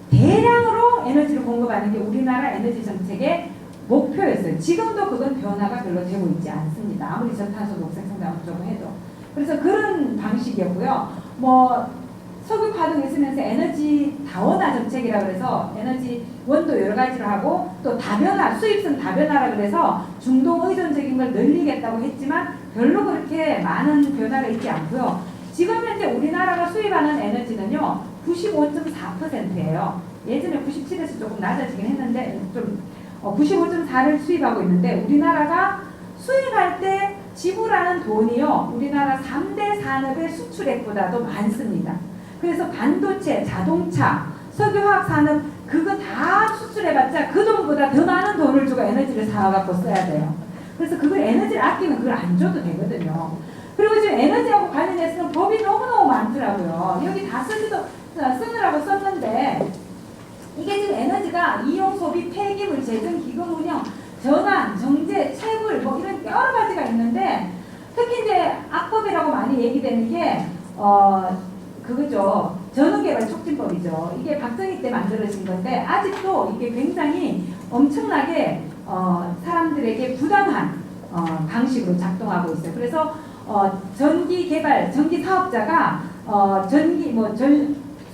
대량으로 에너지를 공급하는 게 우리나라 에너지 정책의 목표였어요. 지금도 그건 변화가 별로 되고 있지 않습니다. 아무리 저탄소 녹색 성장을 좀 해도. 그래서 그런 방식이었고요. 뭐 석유 파동이 있으면서 에너지 다원화 정책이라고 해서 에너지 원도 여러 가지로 하고 또 다변화, 수입선 다변화라 그래서 중동 의존적인 걸 늘리겠다고 했지만 별로 그렇게 많은 변화가 있지 않고요. 지금 현재 우리나라가 수입하는 에너지는요 95.4%예요. 예전에 97에서 조금 낮아지긴 했는데 좀 95.4를 수입하고 있는데 우리나라가 수입할 때 지불하는 돈이요 우리나라 3대 산업의 수출액보다도 많습니다. 그래서 반도체, 자동차, 석유화학 산업 그거 다 수출해봤자 그 돈보다 더 많은 돈을 주고 에너지를 사갖고 써야 돼요. 그래서 그걸 에너지를 아끼면 그걸 안 줘도 되거든요. 그리고 지금 에너지하고 관련해서는 법이 너무너무 많더라고요. 여기 다 쓰느라고 썼는데 이게 지금 에너지가 이용, 소비, 폐기물, 재정, 기금 운영, 전환, 정제, 채굴 뭐 이런 여러 가지가 있는데 특히 이제 악법이라고 많이 얘기되는 게 그거죠. 전후개발 촉진법이죠. 이게 박정희 때 만들어진 건데 아직도 이게 굉장히 엄청나게 사람들에게 부당한 방식으로 작동하고 있어요. 그래서 전기 개발, 전기 사업자가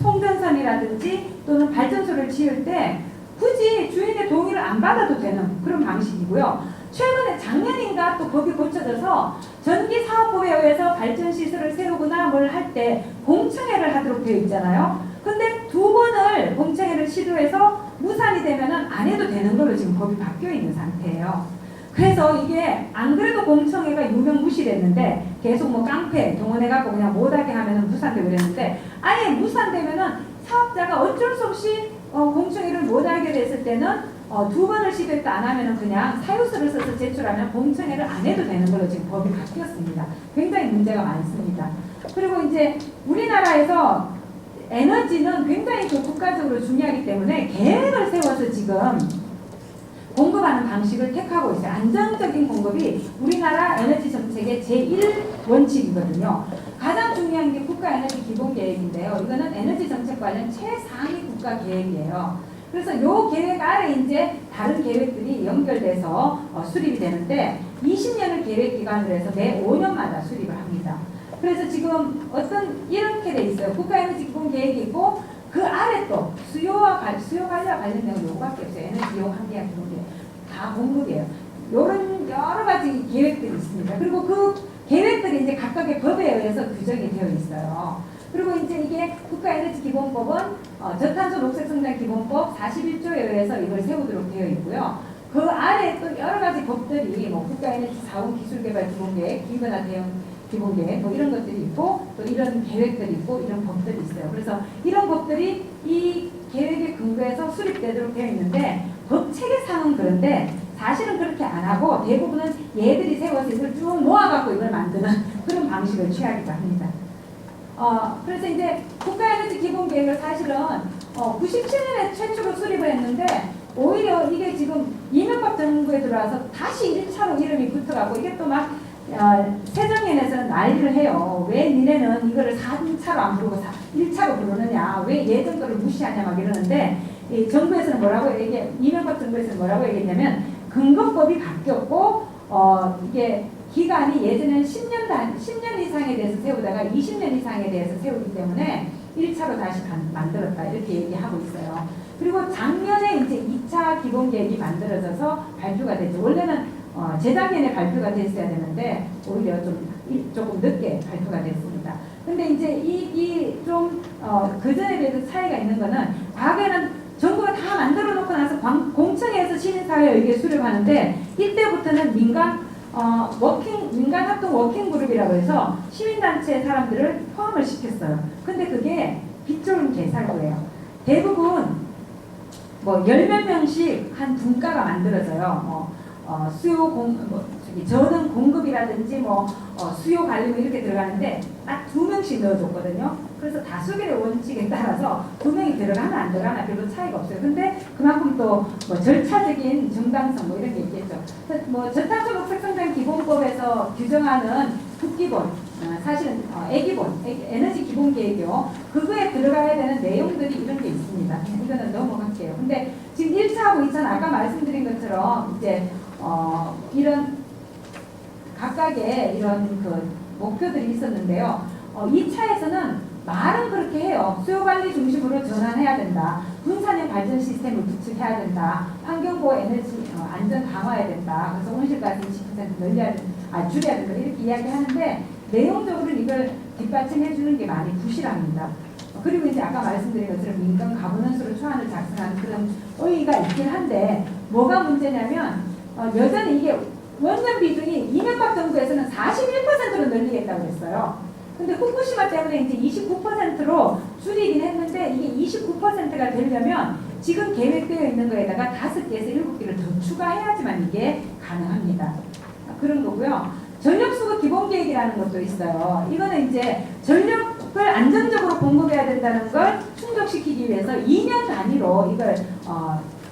송전선이라든지 또는 발전소를 지을 때 굳이 주인의 동의를 안 받아도 되는 그런 방식이고요. 최근에 작년인가 또 법이 고쳐져서 전기사업법에 의해서 발전시설을 세우거나 뭘 할 때 공청회를 하도록 되어 있잖아요. 근데 2번을 공청회를 시도해서 무산이 되면은 안 해도 되는 걸로 지금 법이 바뀌어 있는 상태예요. 그래서 이게 안 그래도 공청회가 유명무실했는데 계속 뭐 깡패 동원해갖고 그냥 못하게 하면은 무산되고 그랬는데 아예 무산되면은 사업자가 어쩔 수 없이 공청회를 못하게 됐을 때는 2번을 시도했다 안 하면은 그냥 사유서를 써서 제출하면 공청회를 안 해도 되는 걸로 지금 법이 바뀌었습니다. 굉장히 문제가 많습니다. 그리고 이제 우리나라에서 에너지는 굉장히 국가적으로 중요하기 때문에 계획을 세워서 지금 공급하는 방식을 택하고 있어요. 안정적인 공급이 우리나라 에너지 정책의 제1원칙이거든요. 가장 중요한 게 국가에너지 기본계획인데요. 이거는 에너지 정책 관련 최상위 국가계획이에요. 그래서 이 계획 아래 이제 다른 계획들이 연결돼서 수립이 되는데 20년을 계획 기간으로 해서 매 5년마다 수립을 합니다. 그래서 지금 이렇게 돼 있어요. 국가에너지 기본계획이 있고 그 아래 또 수요와 관리와 관련된 요거밖에 없어요. 에너지 이용 한계와 기본계획 다 공급이에요. 이런 여러 가지 계획들이 있습니다. 그리고 그 계획들이 이제 각각의 법에 의해서 규정이 되어 있어요. 그리고 이제 이게 국가에너지기본법은 저탄소 녹색성장기본법 41조에 의해서 이걸 세우도록 되어 있고요. 그 아래 또 여러 가지 법들이 뭐 국가에너지 자원 기술개발 기본계획, 기반화 대응 기본계획 뭐 이런 것들이 있고 또 이런 계획들이 있고 이런 법들이 있어요. 그래서 이런 법들이 이 계획에 근거해서 수립되도록 되어 있는데 법 체계상은 그런데 사실은 그렇게 안 하고 대부분은 얘들이 세워서 이걸 쭉 모아갖고 이걸 만드는 그런 방식을 취하기도 합니다. 그래서 이제 국가에너지 기본계획을 사실은 97년에 최초로 수립을 했는데 오히려 이게 지금 이명박 정부에 들어와서 다시 1차로 이름이 붙어가고 이게 또 막 세정연에서는 난리를 해요. 왜 니네는 이거를 4차로 안 부르고 1차로 부르느냐, 왜 예전 거를 무시하냐 막 이러는데 이 정부에서는 이명박 정부에서는 뭐라고 얘기했냐면 근거법이 바뀌었고 이게 기간이 예전에는 10년 이상에 대해서 세우다가 20년 이상에 대해서 세우기 때문에 1차로 다시 만들었다 이렇게 얘기하고 있어요. 그리고 작년에 이제 2차 기본계획이 만들어져서 발표가 됐죠. 원래는 재작년에 발표가 됐어야 되는데 오히려 조금 늦게 발표가 됐습니다. 근데 이제 이 좀 그전에 비해서 차이가 있는 거는 과거에는 정부가 다 만들어 놓고 나서 공청회에서 시민사회의견 수렴하는데 이때부터는 민간 합동 워킹 그룹이라고 해서 시민단체 사람들을 포함을 시켰어요. 근데 그게 빗졸 개살구예요. 대부분 뭐 10몇 명씩 한 분과가 만들어져요. 저는 공급이라든지 수요 관리 이렇게 들어가는데 딱 2명씩 넣어줬거든요. 그래서 다수결의 원칙에 따라서 2명이 들어가나 안 들어가나 별로 차이가 없어요. 근데 그만큼 또 절차적인 정당성 이런 게 있겠죠. 저탄소 색성장 기본법에서 규정하는 국기본, 사실은 애기본, 에너지 기본 계획이요. 그거에 들어가야 되는 내용들이 이런 게 있습니다. 이거는 넘어갈게요. 근데 지금 1차하고 2차는 아까 말씀드린 것처럼 이제 이런 각각의 이런 그 목표들이 있었는데요. 2차에서는 말은 그렇게 해요. 수요관리 중심으로 전환해야 된다. 분산형 발전 시스템을 구축해야 된다. 환경보호 에너지 안전 강화해야 된다. 그래서 온실가스 20% 줄여야 된다. 이렇게 이야기하는데 내용적으로는 이걸 뒷받침해 주는 게 많이 부실합니다. 그리고 이제 아까 말씀드린 것처럼 민간 가버넌스로 초안을 작성하는 그런 의의가 있긴 한데 뭐가 문제냐면 여전히 이게 원전 비중이 이명박 정부에서는 41%로 늘리겠다고 했어요. 근데 후쿠시마 때문에 이제 29%로 줄이긴 했는데 이게 29%가 되려면 지금 계획되어 있는 거에다가 5개에서 7개를 더 추가해야지만 이게 가능합니다. 그런 거고요. 전력수급 기본계획이라는 것도 있어요. 이거는 이제 전력을 안정적으로 공급해야 된다는 걸 충족시키기 위해서 2년 단위로 이걸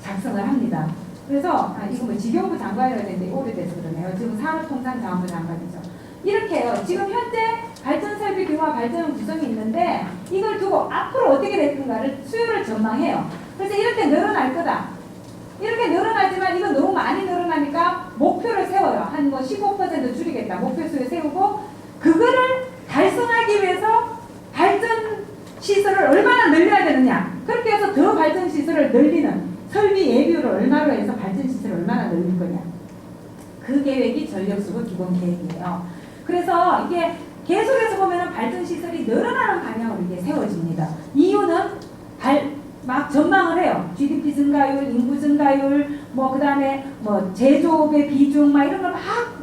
작성을 합니다. 그래서 이거 뭐 지경부 장관이어야 되는데 오래돼서 그러네요. 지금 산업통상자원부 장관이죠. 이렇게 해요. 지금 현재 발전설비 규모와 발전 구성이 있는데 이걸 두고 앞으로 어떻게 될 건가를 수요를 전망해요. 그래서 이렇게 늘어날 거다. 이렇게 늘어나지만 이거 너무 많이 늘어나니까 목표를 세워요. 한 15% 줄이겠다. 목표 수요 세우고 그거를 달성하기 위해서 발전 시설을 얼마나 늘려야 되느냐. 그렇게 해서 더 발전 시설을 늘리는 설비 예비율을 얼마로 해서 발전 시설을 얼마나 늘릴 거냐. 그 계획이 전력수급 기본 계획이에요. 그래서 이게 계속해서 보면은 발전 시설이 늘어나는 방향으로 이게 세워집니다. 이유는 막 전망을 해요. GDP 증가율, 인구 증가율, 그다음에 제조업의 비중 이런 걸 막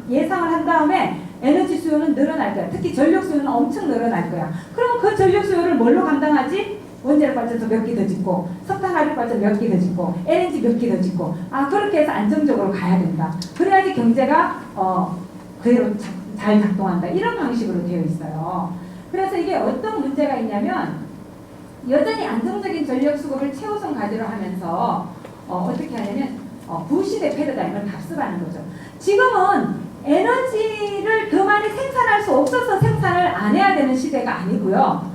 예상을 한 다음에 에너지 수요는 늘어날 거야. 특히 전력 수요는 엄청 늘어날 거야. 그럼 그 전력 수요를 뭘로 감당하지? 원자력 발전소 몇 개 더 짓고, 석탄 화력 발전 몇 개 더 짓고, LNG 몇 개 더 짓고, 그렇게 해서 안정적으로 가야 된다. 그래야지 경제가 그대로 잘 작동한다. 이런 방식으로 되어 있어요. 그래서 이게 어떤 문제가 있냐면 여전히 안정적인 전력 수급을 최우선 과제로 하면서 어떻게 하냐면 구시대 패러다임을 답습하는 거죠. 지금은 에너지를 더 많이 생산할 수 없어서 생산을 안 해야 되는 시대가 아니고요.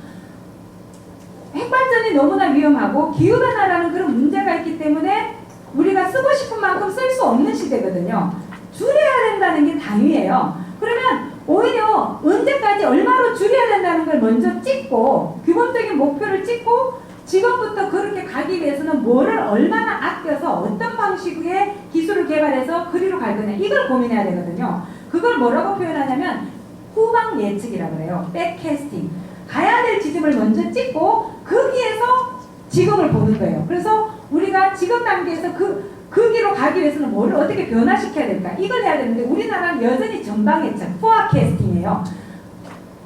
핵발전이 너무나 위험하고 기후변화라는 그런 문제가 있기 때문에 우리가 쓰고 싶은 만큼 쓸 수 없는 시대거든요. 줄여야 된다는 게 당위예요. 그러면 오히려 언제까지 얼마로 줄여야 된다는 걸 먼저 찍고 규범적인 목표를 찍고 지금부터 그렇게 가기 위해서는 뭐를 얼마나 아껴서 어떤 방식의 기술을 개발해서 그리로 갈 거냐 이걸 고민해야 되거든요. 그걸 뭐라고 표현하냐면 후방 예측이라고 그래요. 백캐스팅. 가야 될 지점을 먼저 찍고 거기에서 지금을 보는 거예요. 그래서 우리가 지금 단계에서 그 길로 가기 위해서는 뭐를 어떻게 변화시켜야 될까? 이걸 해야 되는데 우리나라는 여전히 전방 예측, 포아캐스팅이에요.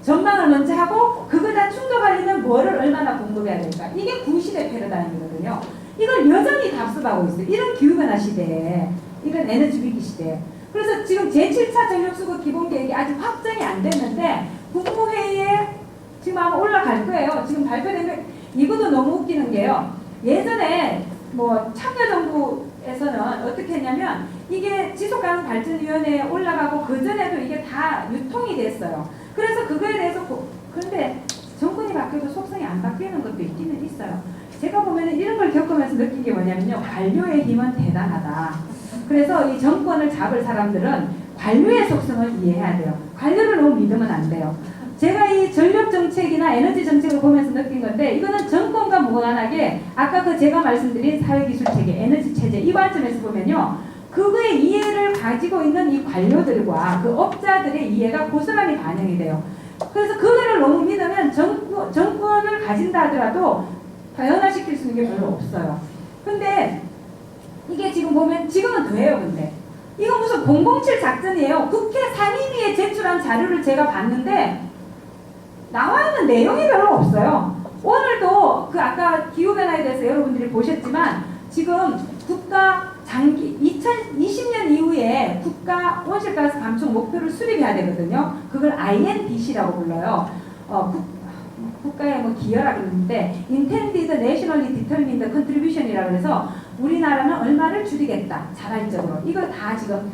전망을 먼저 하고 그거다 충족하려면 뭐를 얼마나 공급해야 될까? 이게 구시대 패러다임이거든요. 이걸 여전히 답습하고 있어요. 이런 기후변화 시대에, 이런 에너지 위기 시대에. 그래서 지금 제7차 전력수급 기본계획이 아직 확정이 안 됐는데 국무회의에 지금 아마 올라갈 거예요. 지금 발표된 게 이것도 너무 웃기는 게요. 예전에 참여정부에서는 어떻게 했냐면 이게 지속가능 발전위원회에 올라가고 그전에도 이게 다 유통이 됐어요. 그래서 그거에 대해서 그런데 정권이 바뀌어도 속성이 안 바뀌는 것도 있기는 있어요. 제가 보면은 이런 걸 겪으면서 느낀 게 뭐냐면요. 관료의 힘은 대단하다. 그래서 이 정권을 잡을 사람들은 관료의 속성을 이해해야 돼요. 관료를 너무 믿으면 안 돼요. 제가 이 전력 정책이나 에너지 정책을 보면서 느낀 건데 이거는 정권과 무관하게 아까 제가 말씀드린 사회기술 체계, 에너지 체제 이 관점에서 보면요. 그거의 이해를 가지고 있는 이 관료들과 그 업자들의 이해가 고스란히 반영이 돼요. 그래서 그거를 너무 믿으면 정권을 가진다 하더라도 변화시킬 수 있는 게 별로 없어요. 근데 이게 지금 보면 지금은 더해요. 근데 이거 무슨 007 작전이에요. 국회 상임위에 제출한 자료를 제가 봤는데 나와 있는 내용이 별로 없어요. 오늘도 그 아까 기후변화에 대해서 여러분들이 보셨지만 지금 국가 장기 2020년 이후에 국가 온실가스 감축 목표를 수립해야 되거든요. 그걸 INDC라고 불러요. 국가의 뭐 기여라 그러는데 Intended Nationally Determined Contribution이라고 해서 우리나라는 얼마를 줄이겠다 자발적으로 이걸 다 지금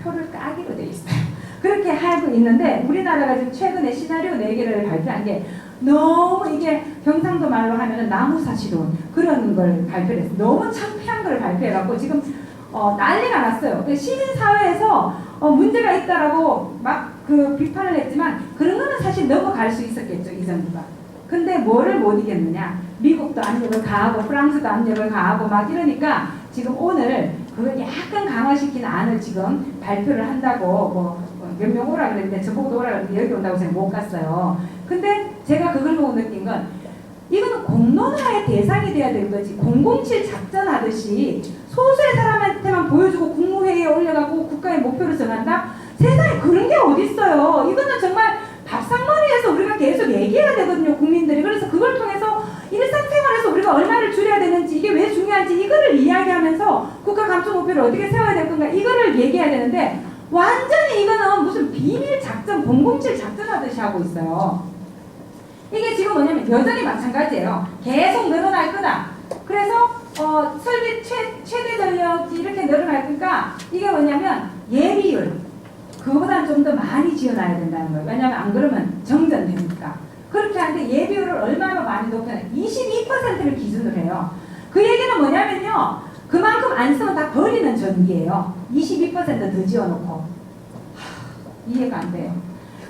표를 까기로 돼 있어요. 그렇게 하고 있는데 우리나라가 지금 최근에 시나리오 4개를 발표한 게 너무 이게 경상도 말로 하면은 나무사시론 그런 걸 발표를 했어요. 너무 창피한 걸 발표해갖고 지금 난리가 났어요. 시민사회에서 문제가 있다라고 막 그 비판을 했지만 그런 거는 사실 넘어갈 수 있었겠죠, 이 정부가. 근데 뭐를 못 이겼느냐? 미국도 압력을 가하고 프랑스도 압력을 가하고 막 이러니까 지금 오늘 그걸 약간 강화시킨 안을 지금 발표를 한다고 몇 명 오라 그랬는데 저보고도 오라 그랬는데 여기 온다고 제가 못 갔어요. 근데 제가 그걸 보고 느낀 건 이거는 공론화의 대상이 돼야 되는 거지. 007 작전 하듯이 소수의 사람한테만 보여주고 국무회의에 올려가고 국가의 목표를 정한다? 세상에 그런 게 어딨어요. 이거는 정말 밥상머리에서 우리가 계속 얘기해야 되거든요, 국민들이. 그래서 그걸 통해서 일상생활에서 우리가 얼마를 줄여야 되는지 이게 왜 중요한지 이거를 이야기하면서 국가 감축 목표를 어떻게 세워야 될 건가 이거를 얘기해야 되는데 완전히 이거는 무슨 비밀 작전, 007 작전 하듯이 하고 있어요. 이게 지금 뭐냐면 여전히 마찬가지예요. 계속 늘어날 거다. 그래서 설비 최대 전력이 이렇게 늘어날 거니까 이게 뭐냐면 예비율 그거보다는 좀 더 많이 지어놔야 된다는 거예요. 왜냐하면 안 그러면 정전되니까. 그렇게 하는데 예비율을 얼마나 많이 높여놔요? 22%를 기준으로 해요. 그 얘기는 뭐냐면요. 그만큼 안 쓰면 다 버리는 전기예요. 22%더 지어놓고. 이해가 안 돼요.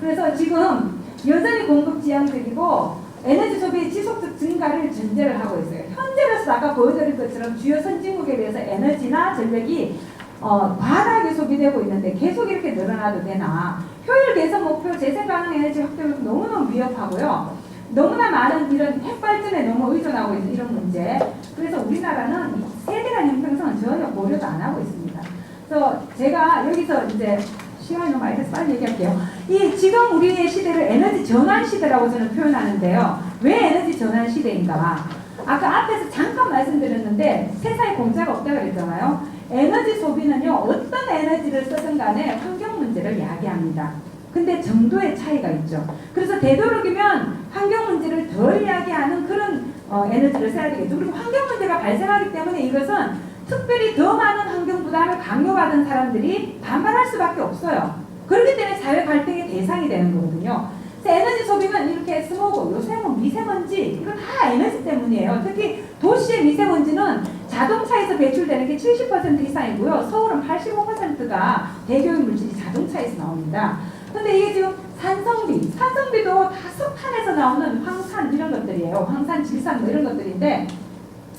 그래서 지금 여전히 공급 지향적이고 에너지 소비의 지속적 증가를 전제를 하고 있어요. 현재로서 아까 보여드린 것처럼 주요 선진국에 비해서 에너지나 전력이 과다하게 소비되고 있는데 계속 이렇게 늘어나도 되나? 효율 개선 목표, 재생 가능 에너지 확대는 너무너무 위협하고요. 너무나 많은 이런 핵발전에 너무 의존하고 있는 이런 문제. 그래서 우리나라는 세대간 형평성은 전혀 고려도 안 하고 있습니다. 그래서 제가 여기서 이제 시간이 너무 많이 돼서 빨리 얘기할게요. 이 지금 우리의 시대를 에너지 전환 시대라고 저는 표현하는데요. 왜 에너지 전환 시대인가? 아까 앞에서 잠깐 말씀드렸는데 세상에 공짜가 없다고 그랬잖아요. 에너지 소비는요. 어떤 에너지를 쓰든 간에 환경 문제를 이야기합니다. 근데 정도의 차이가 있죠. 그래서 되도록이면 환경 문제를 덜 이야기하는 그런 에너지를 써야 되겠죠. 그리고 환경 문제가 발생하기 때문에 이것은 특별히 더 많은 환경 부담을 강요받은 사람들이 반발할 수밖에 없어요. 그렇기 때문에 사회 갈등의 대상이 되는 거거든요. 그래서 에너지 소비는 이렇게 스모그, 요새 뭐 미세먼지 이거 다 에너지 때문이에요. 특히 도시의 미세먼지는 자동차에서 배출되는 게 70% 이상이고요. 서울은 85%가 대기오염 물질이 자동차에서 나옵니다. 근데 이게 지금 산성비도 다 석탄에서 나오는 황산 이런 것들이에요. 황산, 질산 뭐 이런 것들인데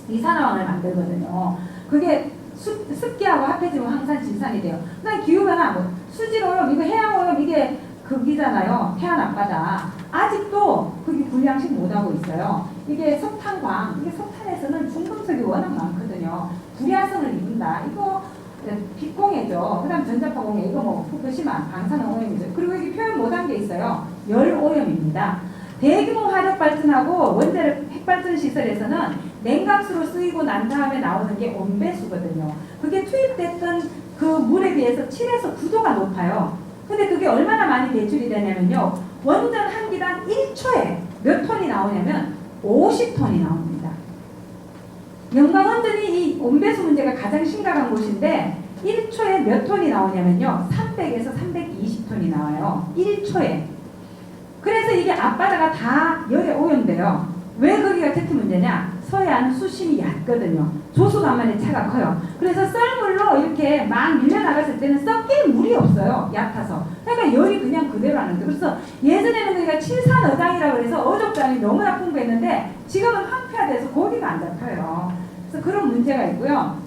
이산화황을 만들거든요. 그게 습기하고 합해지면 황산, 질산이 돼요. 그다음에 기후변화, 뭐 수질오염, 이거 해양오염 이게 극이잖아요. 태안 앞바다. 아직도 그게 불량식 못하고 있어요. 이게 석탄광, 이게 석탄에서는 중금속이 워낙 많거든요. 불야성을 입는다. 이거 빛공해죠. 그 다음 전자파공해. 이거 뭐 후쿠시마, 방사능오염이죠. 그리고 여기 표현 못한 게 있어요. 열오염입니다. 대규모 화력 발전하고 원자력 핵발전 시설에서는 냉각수로 쓰이고 난 다음에 나오는 게 온배수거든요. 그게 투입됐던 그 물에 비해서 7에서 9도가 높아요. 근데 그게 얼마나 많이 배출이 되냐면요. 원전 한 기당 1초에 몇 톤이 나오냐면 50톤이 나옵니다. 영광원전이 이 온배수 문제가 가장 심각한 곳인데 1초에 몇 톤이 나오냐면요. 300에서 320톤이 나와요. 1초에. 그래서 이게 앞바다가 다 열에 오염돼요. 왜 거기가 특히 문제냐? 서해안은 수심이 얕거든요. 조수간만에 차가 커요. 그래서 썰물로 이렇게 막 밀려나갔을 때는 섞일 물이 없어요. 얕아서. 그러니까 열이 그냥 그대로 하는 거예요. 그래서 예전에는 우리가 칠산어장이라고 해서 어족장이 너무나 풍부했는데 지금은 황폐화돼서 고기가 안 잡혀요. 그래서 그런 문제가 있고요.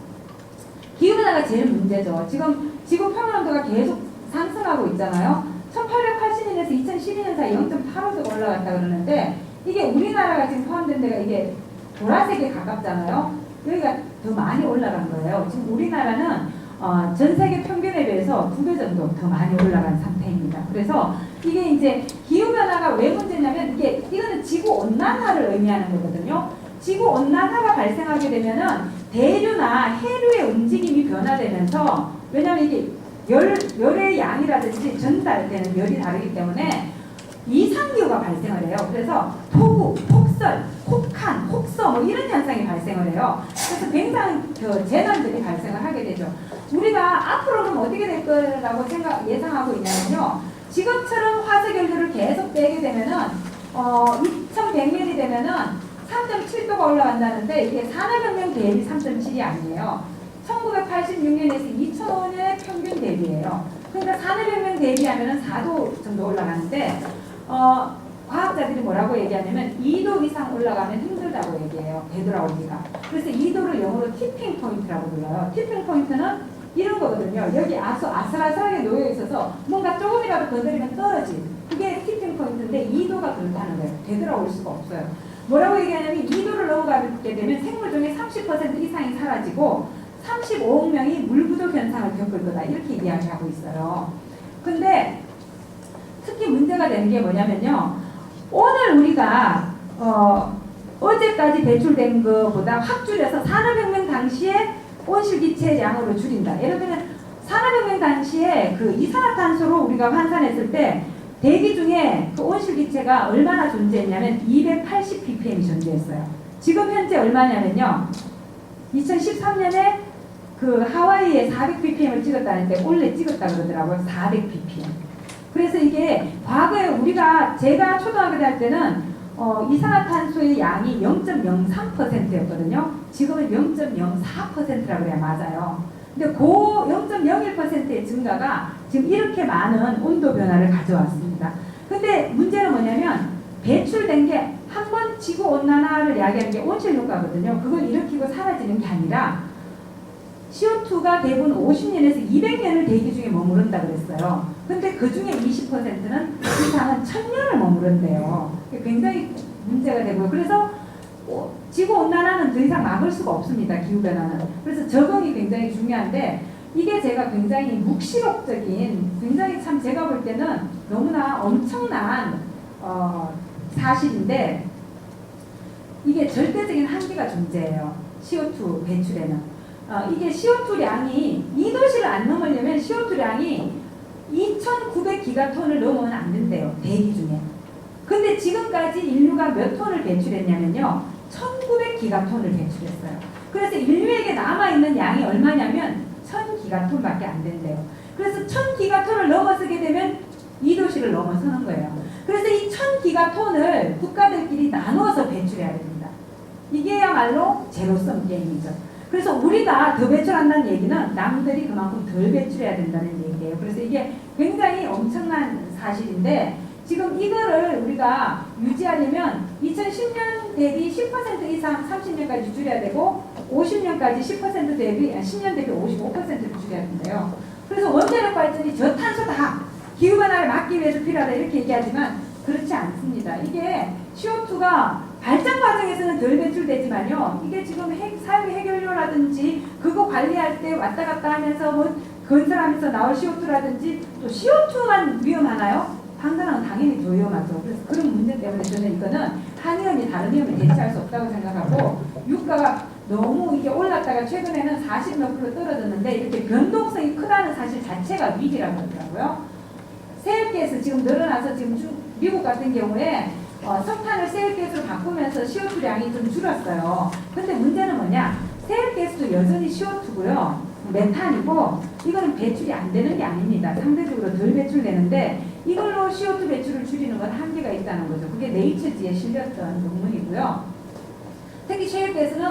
기후변화가 제일 문제죠. 지금 지구 평년도가 계속 상승하고 있잖아요. 1880 2000년에서 2012년 사이 0.85도가 올라갔다 그러는데 이게 우리나라가 지금 포함된 데가 이게 보라색에 가깝잖아요. 여기가 더 많이 올라간 거예요. 지금 우리나라는 전 세계 평균에 비해서 2배 정도 더 많이 올라간 상태입니다. 그래서 이게 이제 기후변화가 왜 문제냐면 이거는 지구온난화를 의미하는 거거든요. 지구온난화가 발생하게 되면은 대류나 해류의 움직임이 변화되면서 왜냐하면 이게 열의 양이라든지 전달되는 열이 다르기 때문에 이상기후가 발생을 해요. 그래서 폭우, 폭설, 혹한, 혹서 뭐 이런 현상이 발생을 해요. 그래서 굉장히 재난들이 발생을 하게 되죠. 우리가 앞으로는 어떻게 될 거라고 예상하고 있냐면요. 지금처럼 화석연료를 계속 빼게 되면은 2100년이 되면은 3.7도가 올라간다는데 이게 산업혁명 대비 3.7이 아니에요. 1986년에서 2005년의 평균 대비예요. 그러니까 산업혁명 대비하면은 4도 정도 올라가는데 과학자들이 뭐라고 얘기하냐면 2도 이상 올라가면 힘들다고 얘기해요. 되돌아오기가. 그래서 2도를 영어로 티핑 포인트라고 불러요. 티핑 포인트는 이런 거거든요. 여기 아슬아슬하게 놓여 있어서 뭔가 조금이라도 건드리면 떨어지. 그게 티핑 포인트인데 2도가 그렇다는 거예요. 되돌아올 수가 없어요. 뭐라고 얘기하냐면 2도를 넘어가게 되면 생물 중에 30% 이상이 사라지고 35억 명이 물 부족 현상을 겪을 거다. 이렇게 이야기하고 있어요. 근데 특히 문제가 되는 게 뭐냐면요. 오늘 우리가 어제까지 배출된 것보다 확 줄여서 산업혁명 당시에 온실기체 양으로 줄인다. 예를 들면 산업혁명 당시에 그 이산화탄소로 우리가 환산했을 때 대기 중에 그 온실기체가 얼마나 존재했냐면 280 ppm이 존재했어요. 지금 현재 얼마냐면요. 2013년에 그 하와이에 400 ppm을 찍었다는데 원래 찍었다 그러더라고요. 400 ppm. 그래서 이게 과거에 제가 초등학교 다닐 때는 이산화탄소의 양이 0.03%였거든요. 지금은 0.04%라고 그래야 맞아요. 근데 그 0.01%의 증가가 지금 이렇게 많은 온도 변화를 가져왔습니다. 근데 문제는 뭐냐면 배출된 게 한 번 지구온난화를 이야기하는 게 온실효과거든요. 그걸 일으키고 사라지는 게 아니라 CO2가 대부분 50년에서 200년을 대기 중에 머무른다 그랬어요. 근데 그 중에 20%는 이상은 1000년을 머무른대요. 굉장히 문제가 되고요. 그래서 지구온난화는 더 이상 막을 수가 없습니다. 기후변화는. 그래서 적응이 굉장히 중요한데 이게 제가 굉장히 묵시록적인 굉장히 참 제가 볼 때는 너무나 엄청난 사실인데 이게 절대적인 한계가 존재해요. CO2 배출에는. 이게 CO2량이 2도씨를 안 넘으려면 CO2량이 2,900기가톤을 넘으면 안 된대요. 대기 중에. 근데 지금까지 인류가 몇 톤을 배출했냐면요. 1,900기가톤을 배출했어요. 그래서 인류에게 남아있는 양이 얼마냐면 1,000기가톤밖에 안 된대요. 그래서 1,000기가톤을 넘어서게 되면 2도씨를 넘어서는 거예요. 그래서 이 1,000기가톤을 국가들끼리 나누어서 배출해야 됩니다. 이게야말로 제로섬 게임이죠. 그래서 우리가 더 배출한다는 얘기는 남들이 그만큼 덜 배출해야 된다는 얘기예요. 그래서 이게 굉장히 엄청난 사실인데 지금 이거를 우리가 유지하려면 2010년 대비 10% 이상 30년까지 줄여야 되고 50년까지 10% 대비 10년 대비 55%를 줄여야 된대요. 그래서 원자력 발전이 저탄소다. 기후변화를 막기 위해서 필요하다 이렇게 얘기하지만 그렇지 않습니다. 이게 CO2가 발전 과정에서는 덜 배출되지만요. 이게 지금 사용 해결료라든지 그거 관리할 때 왔다 갔다 하면서 뭐 건설하면서 나올 CO2라든지 또 CO2만 위험하나요? 방사능은 당연히 더 위험하죠. 그래서 그런 문제 때문에 저는 이거는 한 위험이 다른 위험을 대체할 수 없다고 생각하고 유가가 너무 이게 올랐다가 최근에는 40몇 프로 떨어졌는데 이렇게 변동성이 크다는 사실 자체가 위기라고 하더라고요. 세력가스 지금 늘어나서 지금 미국 같은 경우에 석탄을 세력가스로 바꾸면서 CO2량이 좀 줄었어요. 근데 문제는 뭐냐? 세력가스도 여전히 CO2고요. 메탄이고 이거는 배출이 안 되는 게 아닙니다. 상대적으로 덜 배출되는데 이걸로 CO2 배출을 줄이는 건 한계가 있다는 거죠. 그게 네이처지에 실렸던 논문이고요. 특히 셰일가스는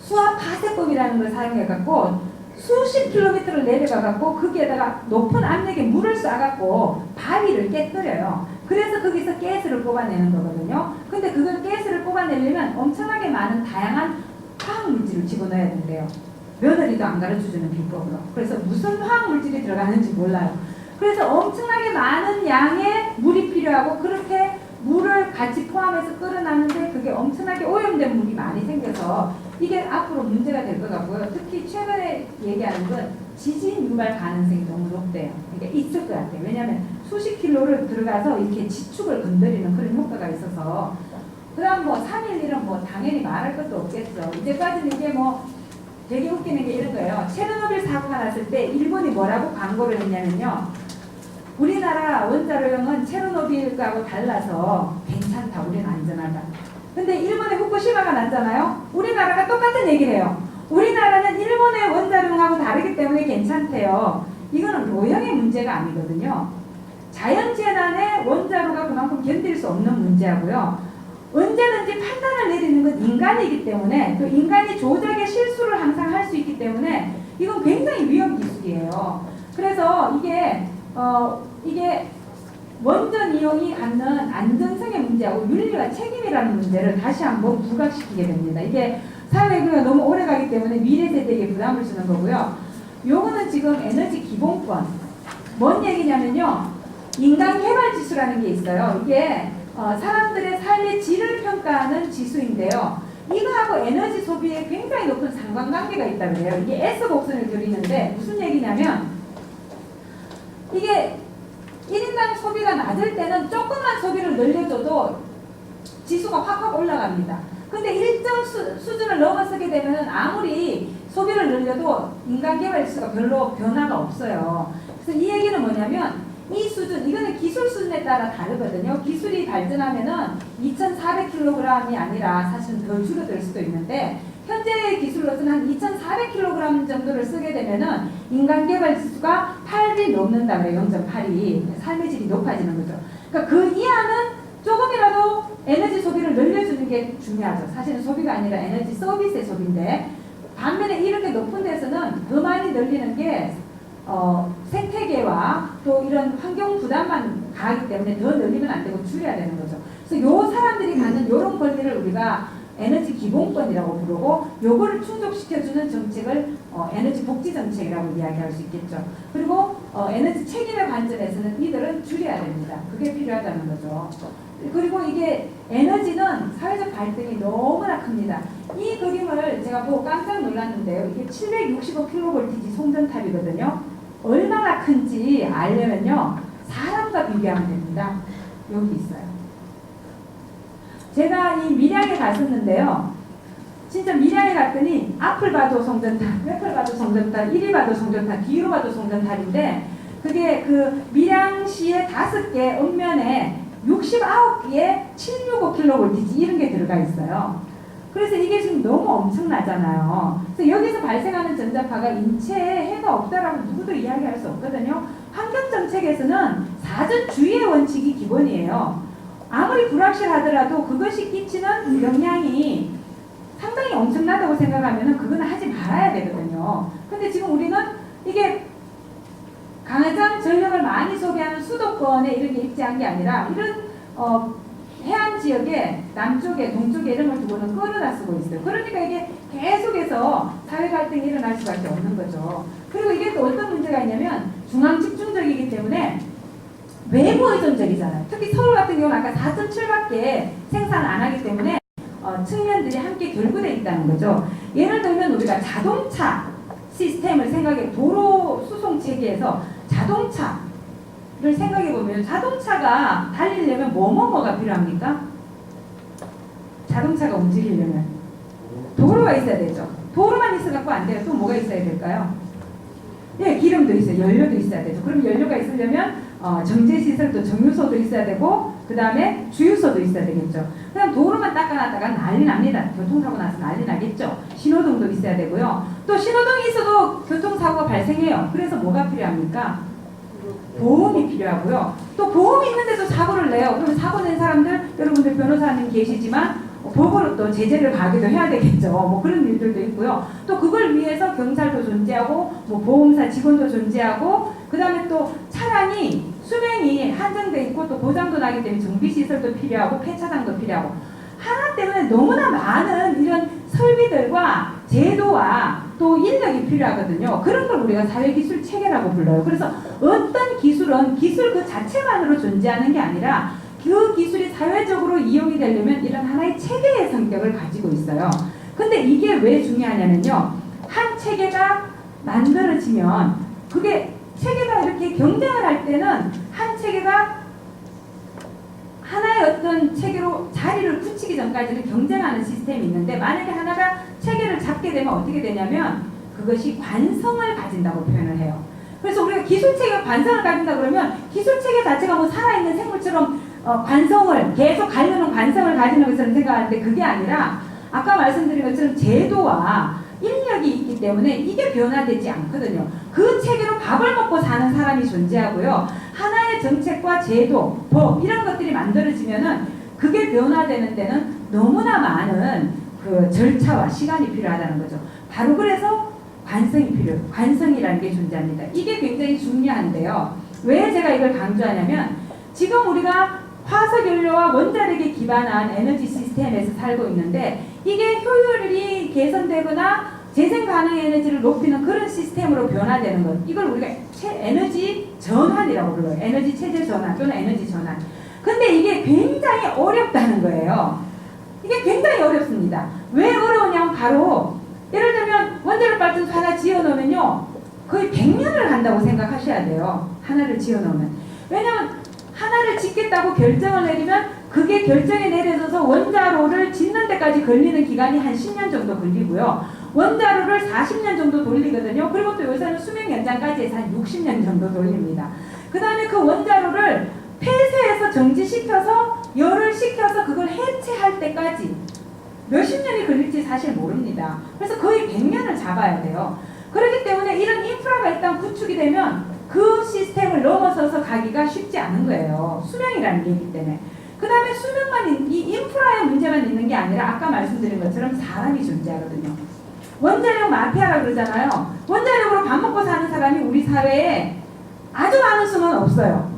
수압 파쇄법이라는 걸 사용해갖고 수십 킬로미터를 내려가갖고 거기에다가 높은 압력에 물을 쏴갖고 바위를 깨뜨려요. 그래서 거기서 가스를 뽑아내는 거거든요. 근데 그걸 가스를 뽑아내려면 엄청나게 많은 다양한 화학물질을 집어넣어야 된대요. 며느리도 안 가르쳐주는 비법으로. 그래서 무슨 화학물질이 들어가는지 몰라요. 그래서 엄청나게 많은 양의 물이 필요하고 그렇게 물을 같이 포함해서 끓여놨는데 그게 엄청나게 오염된 물이 많이 생겨서 이게 앞으로 문제가 될 것 같고요. 특히 최근에 얘기하는 건 지진 유발 가능성이 너무 높대요. 그러니까 있을 것 같아요. 왜냐하면 수십 킬로를 들어가서 이렇게 지축을 건드리는 그런 효과가 있어서 그 다음 뭐 3.11은 뭐 당연히 말할 것도 없겠죠. 이제까지는 이게 뭐 되게 웃기는 게 이런 거예요. 체르노빌 사고가 났을 때 일본이 뭐라고 광고를 했냐면요. 우리나라 원자로용은 체르노빌하고 달라서 괜찮다. 우리는 안전하다. 근데 일본의 후쿠시마가 났잖아요. 우리나라가 똑같은 얘기를 해요. 우리나라는 일본의 원자로용하고 다르기 때문에 괜찮대요. 이거는 로형의 문제가 아니거든요. 자연재난에 원자로가 그만큼 견딜 수 없는 문제하고요. 언제든지 판단을 내리는 건 인간이기 때문에 또 인간이 조작의 실수를 항상 할 수 있기 때문에 이건 굉장히 위험 기술이에요. 그래서 이게 원전 이용이 갖는 안전성의 문제하고 윤리와 책임이라는 문제를 다시 한번 부각시키게 됩니다. 이게 사회구가 너무 오래 가기 때문에 미래 세대에게 부담을 주는 거고요. 요거는 지금 에너지 기본권. 뭔 얘기냐면요. 인간 개발 지수라는 게 있어요. 이게 사람들의 삶의 질을 평가하는 지수인데요. 이거하고 에너지 소비에 굉장히 높은 상관관계가 있다고 그래요. 이게 S 곡선을 그리는데 무슨 얘기냐면 이게 1인당 소비가 낮을 때는 조금만 소비를 늘려줘도 지수가 확확 올라갑니다. 근데 일정 수준을 넘어서게 되면 아무리 소비를 늘려도 인간 개발 지수가 별로 변화가 없어요. 그래서 이 얘기는 뭐냐면 이 수준, 이거는 기술 수준에 따라 다르거든요. 기술이 발전하면은 2,400kg이 아니라 사실은 더 줄어들 수도 있는데 현재의 기술로서는 한 2,400kg 정도를 쓰게 되면은 인간 개발 지수가 8이 넘는다 그래요. 0.8이 삶의 질이 높아지는 거죠. 그러니까 그 이하는 조금이라도 에너지 소비를 늘려주는 게 중요하죠. 사실은 소비가 아니라 에너지 서비스의 소비인데 반면에 이렇게 높은 데서는 더 많이 늘리는 게 생태계와 또 이런 환경 부담만 가기 때문에 더 늘리면 안 되고 줄여야 되는 거죠. 그래서 요 사람들이 갖는 요런 권리를 우리가 에너지 기본권이라고 부르고 요거를 충족시켜주는 정책을 에너지 복지 정책이라고 이야기할 수 있겠죠. 그리고 에너지 책임의 관점에서는 이들은 줄여야 됩니다. 그게 필요하다는 거죠. 그리고 이게 에너지는 사회적 갈등이 너무나 큽니다. 이 그림을 제가 보고 깜짝 놀랐는데요. 이게 765kV 송전탑이거든요. 얼마나 큰지 알려면요. 사람과 비교하면 됩니다. 여기 있어요. 제가 이 밀양에 갔었는데요. 진짜 밀양에 갔더니 앞을 봐도 송전탑, 옆을 봐도 송전탑, 이리 봐도 송전탑, 뒤로 봐도 송전탑인데 그게 그 밀양시의 5개 읍면에 69개의 765kV 이런 게 들어가 있어요. 그래서 이게 지금 너무 엄청나잖아요. 그래서 여기서 발생하는 전자파가 인체에 해가 없다라고 누구도 이야기할 수 없거든요. 환경정책에서는 사전주의의 원칙이 기본이에요. 아무리 불확실하더라도 그것이 끼치는 영향이 상당히 엄청나다고 생각하면 그거는 하지 말아야 되거든요. 근데 지금 우리는 이게 가장 전력을 많이 소비하는 수도권에 이런 게 입지한 게 아니라 이런 해안 지역에 남쪽에 동쪽에 이런 걸 두고는 끌어다 쓰고 있어요. 그러니까 이게 계속해서 사회 갈등이 일어날 수밖에 없는 거죠. 그리고 이게 또 어떤 문제가 있냐면 중앙 집중적이기 때문에 외부 의존적이잖아요. 특히 서울 같은 경우는 아까 4.7밖에 생산 안 하기 때문에 측면들이 함께 결부되어 있다는 거죠. 예를 들면 우리가 자동차 시스템을 생각해 도로 수송 체계에서 자동차를 생각해 보면 자동차가 달리려면 뭐가 필요합니까? 자동차가 움직이려면 도로가 있어야 되죠. 도로만 있어갖고 안 돼요. 또 뭐가 있어야 될까요? 네, 기름도 있어요. 연료도 있어야 되죠. 그럼 연료가 있으려면 정제시설도 정유소도 있어야 되고 그 다음에 주유소도 있어야 되겠죠. 그냥 도로만 닦아놨다가 난리 납니다. 교통사고 나서 난리 나겠죠. 신호등도 있어야 되고요. 또 신호등이 있어도 교통사고가 발생해요. 그래서 뭐가 필요합니까? 보험이 필요하고요. 또 보험이 있는데도 사고를 내요. 그러면 사고 낸 사람들, 여러분들 변호사님 계시지만 법으로 또 제재를 가기도 해야 되겠죠. 뭐 그런 일들도 있고요. 또 그걸 위해서 경찰도 존재하고 뭐 보험사 직원도 존재하고 그 다음에 또 차량이 수명이 한정돼 있고 또 고장도 나기 때문에 정비시설도 필요하고 폐차장도 필요하고 하나 때문에 너무나 많은 이런 설비들과 제도와 또 인력이 필요하거든요. 그런 걸 우리가 사회기술 체계라고 불러요. 그래서 어떤 기술은 기술 그 자체만으로 존재하는 게 아니라 그 기술이 사회적으로 이용이 되려면 이런 하나의 체계의 성격을 가지고 있어요. 근데 이게 왜 중요하냐면요. 한 체계가 만들어지면 그게 체계가 이렇게 경쟁을 할 때는 한 체계가 하나의 어떤 체계로 자리를 굳히기 전까지는 경쟁하는 시스템이 있는데 만약에 하나가 체계를 잡게 되면 어떻게 되냐면 그것이 관성을 가진다고 표현을 해요. 그래서 우리가 기술체계가 관성을 가진다 그러면 기술체계 자체가 뭐 살아있는 생물처럼 관성을 계속 가려는 관성을 가지는 것처럼 생각하는데 그게 아니라 아까 말씀드린 것처럼 제도와 인력이 있기 때문에 이게 변화되지 않거든요. 그 체계로 밥을 먹고 사는 사람이 존재하고요. 하나의 정책과 제도, 법 이런 것들이 만들어지면은 그게 변화되는 데는 너무나 많은 그 절차와 시간이 필요하다는 거죠. 바로 그래서 관성이라는 게 존재합니다. 이게 굉장히 중요한데요. 왜 제가 이걸 강조하냐면 지금 우리가 화석연료와 원자력에 기반한 에너지 시스템에서 살고 있는데 이게 효율이 개선되거나 재생 가능 에너지를 높이는 그런 시스템으로 변화되는 것. 이걸 우리가 에너지 전환이라고 불러요. 에너지 체제 전환 또는 에너지 전환. 근데 이게 굉장히 어렵다는 거예요. 이게 굉장히 어렵습니다. 왜 어려우냐면 바로 예를 들면 원자력 발전소 하나 지어놓으면요. 거의 100년을 간다고 생각하셔야 돼요. 하나를 지어놓으면. 왜냐면 하나를 짓겠다고 결정을 내리면 그게 결정이 내려져서 원자로를 짓는 데까지 걸리는 기간이 한 10년 정도 걸리고요. 원자로를 40년 정도 돌리거든요. 그리고 또 요새는 수명 연장까지 해서 한 60년 정도 돌립니다. 그 다음에 그 원자로를 폐쇄해서 정지시켜서 열을 식혀서 그걸 해체할 때까지 몇십 년이 걸릴지 사실 모릅니다. 그래서 거의 100년을 잡아야 돼요. 그렇기 때문에 이런 인프라가 일단 구축이 되면 그 시스템을 넘어서서 가기가 쉽지 않은 거예요. 수명이라는 게 있기 때문에. 그 다음에 수명만, 이 인프라의 문제만 있는 게 아니라 아까 말씀드린 것처럼 사람이 존재하거든요. 원자력 마피아라고 그러잖아요. 원자력으로 밥 먹고 사는 사람이 우리 사회에 아주 많은 수는 없어요.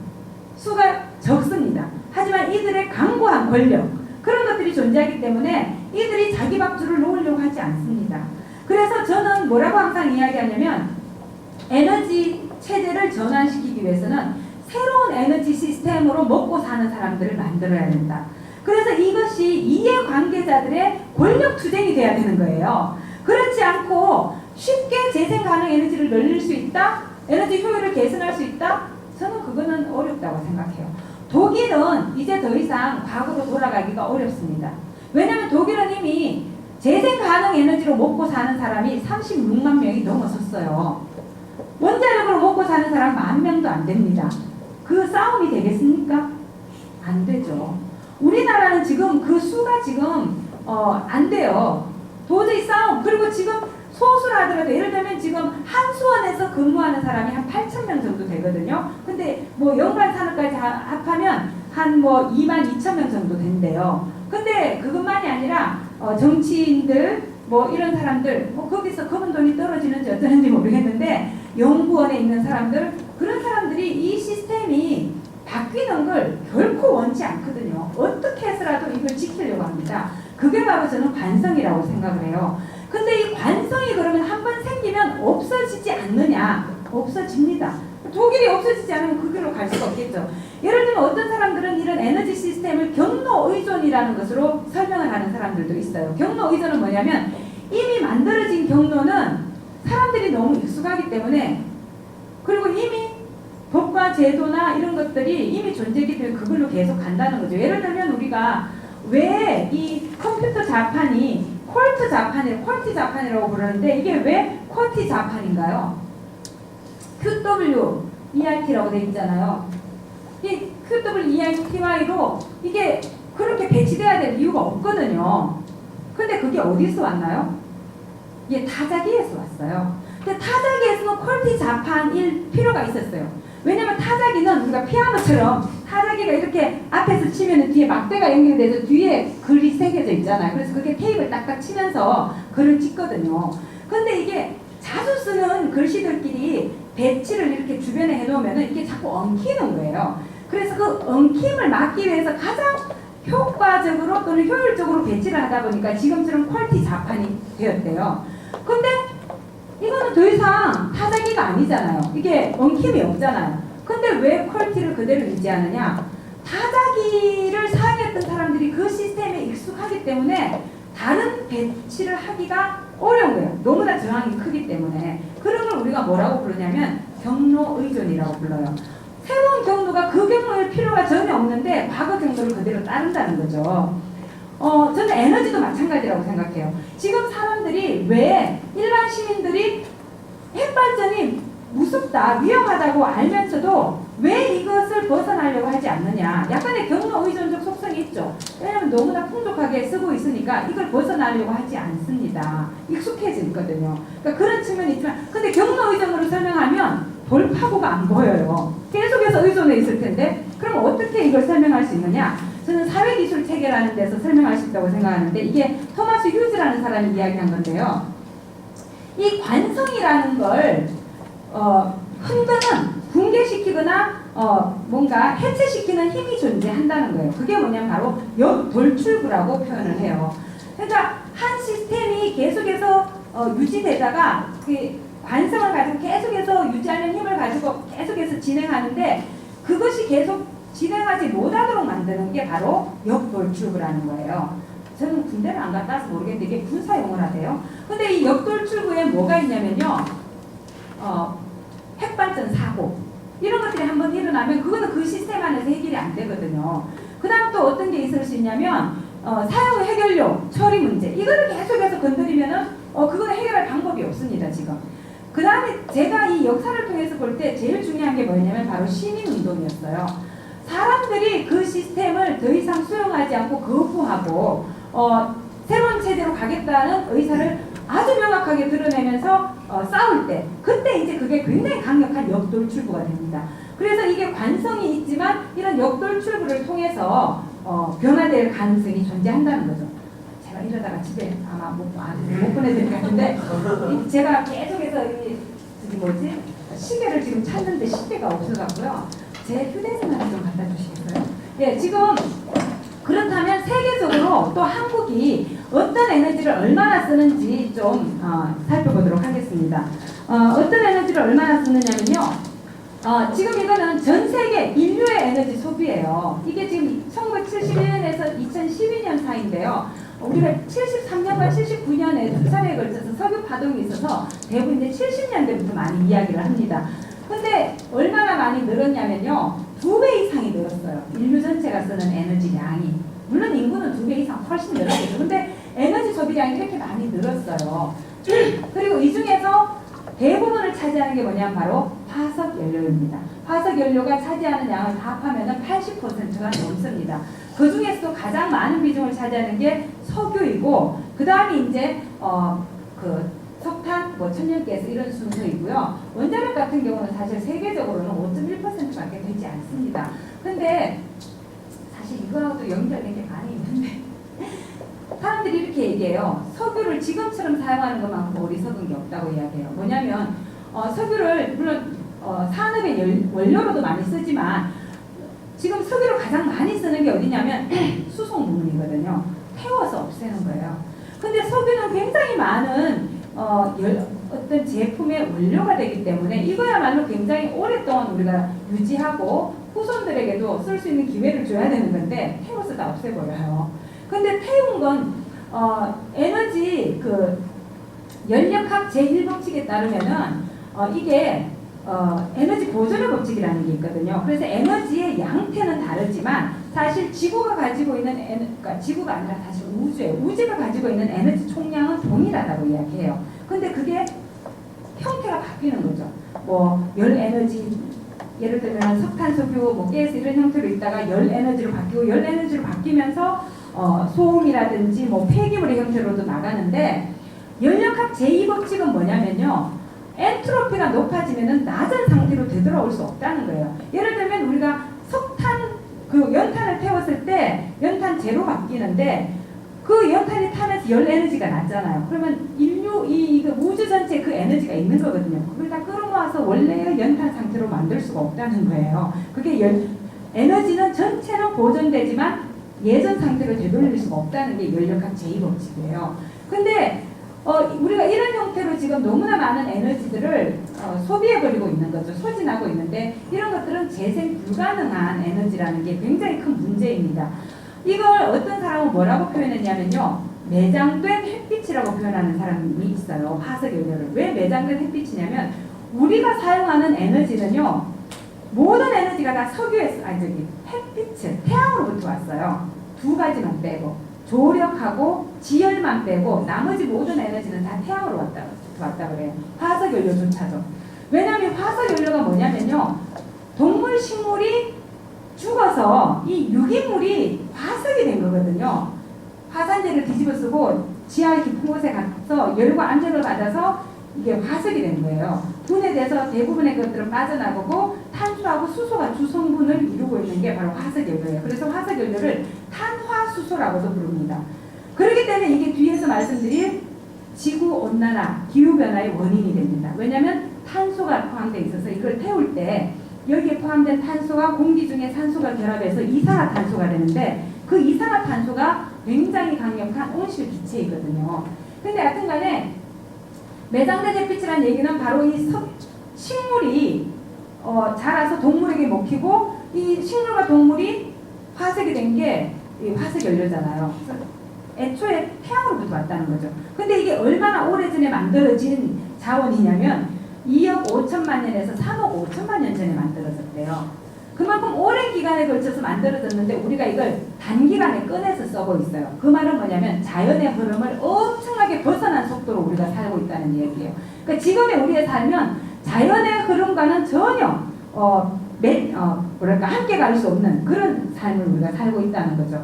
수가 적습니다. 하지만 이들의 강고한 권력, 그런 것들이 존재하기 때문에 이들이 자기 밥줄을 놓으려고 하지 않습니다. 그래서 저는 뭐라고 항상 이야기하냐면 에너지 체제를 전환시키기 위해서는 새로운 에너지 시스템으로 먹고 사는 사람들을 만들어야 된다. 그래서 이것이 이해관계자들의 권력 투쟁이 돼야 되는 거예요. 그렇지 않고 쉽게 재생 가능 에너지를 늘릴 수 있다? 에너지 효율을 개선할 수 있다? 저는 그거는 어렵다고 생각해요. 독일은 이제 더 이상 과거로 돌아가기가 어렵습니다. 왜냐하면 독일은 이미 재생 가능 에너지로 먹고 사는 사람이 36만 명이 넘어섰어요. 원자력으로 먹고 사는 사람 10,000명도 안 됩니다. 그 싸움이 되겠습니까? 안 되죠. 우리나라는 지금 그 수가 지금 안 돼요. 도저히 싸움. 그리고 지금 소수라 하더라도 예를 들면 지금 한수원에서 근무하는 사람이 한 8,000명 정도 되거든요. 근데 뭐 연간 산업까지 합하면 한 뭐 22,000명 정도 된대요. 근데 그것만이 아니라 정치인들 뭐 이런 사람들 뭐 거기서 검은 돈이 떨어지는지 어쩌는지 모르겠는데 연구원에 있는 사람들 그런 사람들이 이 시스템이 바뀌는 걸 결코 원치 않거든요. 어떻게 해서라도 이걸 지키려고 합니다. 그게 바로 저는 관성이라고 생각을 해요. 근데 이 관성이 그러면 한번 생기면 없어지지 않느냐? 없어집니다. 독일이 없어지지 않으면 그 길로 갈 수가 없겠죠. 예를 들면 어떤 사람들은 이런 에너지 시스템을 경로 의존이라는 것으로 설명을 하는 사람들도 있어요. 경로 의존은 뭐냐면 이미 만들어진 경로는 사람들이 너무 익숙하기 때문에 그리고 이미 법과 제도나 이런 것들이 이미 존재하기 때문에 그걸로 계속 간다는 거죠. 예를 들면 우리가 왜 이 컴퓨터 자판이 퀄트 자판이라고 부르는데 이게 왜 퀄티 자판인가요? QWERT라고 되어 있잖아요. 이 QWERTY로 이게 그렇게 배치돼야 될 이유가 없거든요. 근데 그게 어디서 왔나요? 이게 타자기에서 왔어요. 근데 타자기에서는 퀄티 자판일 필요가 있었어요. 왜냐면 타자기는 우리가 피아노처럼 타자기가 이렇게 앞에서 치면 뒤에 막대가 연결돼서 뒤에 글이 새겨져 있잖아요. 그래서 그게 테이프를 딱딱 치면서 글을 찍거든요. 근데 이게 자주 쓰는 글씨들끼리 배치를 이렇게 주변에 해놓으면 이게 자꾸 엉키는 거예요. 그래서 그 엉킴을 막기 위해서 가장 효과적으로 또는 효율적으로 배치를 하다 보니까 지금처럼 퀄티 자판이 되었대요. 근데 이거는 더 이상 타자기가 아니잖아요. 이게 엉킴이 없잖아요. 근데 왜 퀄리티를 그대로 유지하느냐? 타자기를 사용했던 사람들이 그 시스템에 익숙하기 때문에 다른 배치를 하기가 어려운 거예요. 너무나 저항이 크기 때문에. 그런 걸 우리가 뭐라고 부르냐면 경로 의존이라고 불러요. 새로운 경로가 그 경로일 필요가 전혀 없는데 과거 경로를 그대로 따른다는 거죠. 저는 에너지도 마찬가지라고 생각해요. 지금 사람들이 왜 일반 시민들이 핵발전이 무섭다, 위험하다고 알면서도 왜 이것을 벗어나려고 하지 않느냐. 약간의 경로 의존적 속성이 있죠. 왜냐하면 너무나 풍족하게 쓰고 있으니까 이걸 벗어나려고 하지 않습니다. 익숙해져 있거든요. 그러니까 그런 측면이 있지만, 근데 경로 의존으로 설명하면 돌파구가 안 보여요. 계속해서 의존해 있을 텐데, 그럼 어떻게 이걸 설명할 수 있느냐? 저는 사회기술 체계라는 데서 설명할 수 있다고 생각하는데, 이게 토마스 휴즈라는 사람이 이야기한 건데요. 이 관성이라는 걸 흔드는, 붕괴시키거나 뭔가 해체시키는 힘이 존재한다는 거예요. 그게 뭐냐면 바로 역돌출구라고 표현을 해요. 그러니까 한 시스템이 계속해서 유지되다가 그 관성을 가지고 계속해서 유지하는 힘을 가지고 계속해서 진행하는데, 그것이 계속 진행하지 못하도록 만드는 게 바로 역돌출구라는 거예요. 저는 군대를 안 갔다 와서 모르겠는데 이게 군사 용어라대요. 근데 이 역돌출구에 뭐가 있냐면요. 핵발전 사고 이런 것들이 한번 일어나면 그거는 그 시스템 안에서 해결이 안 되거든요. 그 다음 또 어떤 게 있을 수 있냐면 사용 해결료 처리 문제, 이거를 계속해서 건드리면은 그거는 해결할 방법이 없습니다 지금. 그 다음에 제가 이 역사를 통해서 볼 때 제일 중요한 게 뭐냐면 바로 시민운동이었어요. 사람들이 그 시스템을 더 이상 수용하지 않고 거부하고 새로운 체제로 가겠다는 의사를 아주 명확하게 드러내면서 싸울 때, 그때 이제 그게 굉장히 강력한 역돌출구가 됩니다. 그래서 이게 관성이 있지만 이런 역돌출구를 통해서 변화될 가능성이 존재한다는 거죠. 제가 이러다가 집에 아마 못 보내드릴 것 같은데, 제가 계속해서 시계를 지금 찾는데 시계가 없어갖고요. 제 휴대전화를 좀 갖다 주시겠어요? 예, 지금 그렇다면 세계적으로 또 한국이 어떤 에너지를 얼마나 쓰는지 좀 살펴보도록 하겠습니다. 어떤 에너지를 얼마나 쓰느냐면요. 지금 이거는 전 세계 인류의 에너지 소비예요. 이게 지금 1971년에서 2012년 사이인데요. 우리가 73년과 79년에 두 차례에 걸쳐서 석유 파동이 있어서 대부분 이제 70년대부터 많이 이야기를 합니다. 근데 얼마나 많이 늘었냐면요. 2배 이상이 늘었어요. 인류 전체가 쓰는 에너지 양이. 물론 인구는 2배 이상 훨씬 늘었겠죠. 근데 에너지 소비량이 이렇게 많이 늘었어요. 그리고 이 중에서 대부분을 차지하는 게 뭐냐면 바로 화석 연료입니다. 화석 연료가 차지하는 양을 다 합하면 80%가 넘습니다. 그 중에서도 가장 많은 비중을 차지하는 게 석유이고, 그 다음에 이제 석탄, 천연가스 이런 순서이고요. 원자력 같은 경우는 사실 세계적으로는 5.1%밖에 되지 않습니다. 근데 사실 이거하고도 연결된 게 많이 있는데 사람들이 이렇게 얘기해요. 석유를 지금처럼 사용하는 것만큼 어리석은 게 없다고 이야기해요. 뭐냐면 석유를 물론 산업의 원료로도 많이 쓰지만 지금 석유를 가장 많이 쓰는 게 어디냐면 수송 부분이거든요. 태워서 없애는 거예요. 근데 석유는 굉장히 많은 어떤 제품의 원료가 되기 때문에 이거야말로 굉장히 오랫동안 우리가 유지하고 후손들에게도 쓸 수 있는 기회를 줘야 되는 건데 태워서 다 없애버려요. 근데 태운 건 에너지 연력학 제1법칙에 따르면은 이게 에너지 보존의 법칙이라는 게 있거든요. 그래서 에너지의 양태는 다르지만 사실 지구가 가지고 있는 그러니까 지구가 아니라 사실 우주가 가지고 있는 에너지 총량은 동일하다고 이야기해요. 근데 그게 형태가 바뀌는 거죠. 열 에너지, 예를 들면 석탄, 석유, 가스 이런 형태로 있다가 열 에너지로 바뀌고, 열 에너지로 바뀌면서 소음이라든지 폐기물의 형태로도 나가는데, 연력학 제2법칙은 뭐냐면요. 엔트로피가 높아지면은 낮은 상태로 되돌아올 수 없다는 거예요. 예를 들면 우리가 연탄을 태웠을 때 연탄 제로 바뀌는데 그 연탄이 타면서 열 에너지가 났잖아요. 그러면 우주 전체에 그 에너지가 있는 거거든요. 그걸 다 끌어모아서 원래의 연탄 상태로 만들 수가 없다는 거예요. 그게 에너지는 전체는 보존되지만 예전 상태로 되돌릴 수가 없다는 게 연력학 제2법칙이에요. 근데 우리가 이런 형태로 지금 너무나 많은 에너지들을 소비해버리고 있는 거죠. 소진하고 있는데 이런 것들은 재생 불가능한 에너지라는 게 굉장히 큰 문제입니다. 이걸 어떤 사람은 뭐라고 표현했냐면요. 매장된 햇빛이라고 표현하는 사람이 있어요. 화석연료를. 왜 매장된 햇빛이냐면 우리가 사용하는 에너지는요. 모든 에너지가 다 석유에서, 햇빛을, 태양으로부터 왔어요. 두 가지만 빼고. 조력하고 지열만 빼고 나머지 모든 에너지는 다 태양으로 왔다 그래요. 화석연료조차도. 왜냐하면 화석연료가 뭐냐면요. 동물, 식물이 죽어서 이 유기물이 화석이 된 거거든요. 화산재를 뒤집어 쓰고 지하의 깊은 곳에 가서 열과 안전을 받아서 이게 화석이 된 거예요. 분해돼서 대부분의 것들은 빠져나가고 탄소하고 수소가 주성분을 이루고 있는 게 바로 화석연료예요. 그래서 화석연료를 탄화수소라고도 부릅니다. 그렇기 때문에 이게 뒤에서 말씀드릴 지구온난화, 기후변화의 원인이 됩니다. 왜냐하면 탄소가 포함되어 있어서 이걸 태울 때 여기에 포함된 탄소가 공기 중에 산소가 결합해서 이산화탄소가 되는데 그 이산화탄소가 굉장히 강력한 온실 기체이거든요. 근데 하여튼간에 매장된 햇빛이라는 얘기는 바로 이 식물이 자라서 동물에게 먹히고 이 식물과 동물이 화석이 된 게 화석연료잖아요. 애초에 태양으로부터 왔다는 거죠. 근데 이게 얼마나 오래전에 만들어진 자원이냐면 2억 5천만 년에서 3억 5천만 년 전에 만들어졌대요. 그만큼 오랜 기간에 걸쳐서 만들어졌는데 우리가 이걸 단기간에 꺼내서 써고 있어요. 그 말은 뭐냐면 자연의 흐름을 엄청나게 벗어난 속도로 우리가 살고 있다는 얘기예요. 그러니까 지금의 우리의 삶은 자연의 흐름과는 전혀 함께 갈 수 없는 그런 삶을 우리가 살고 있다는 거죠.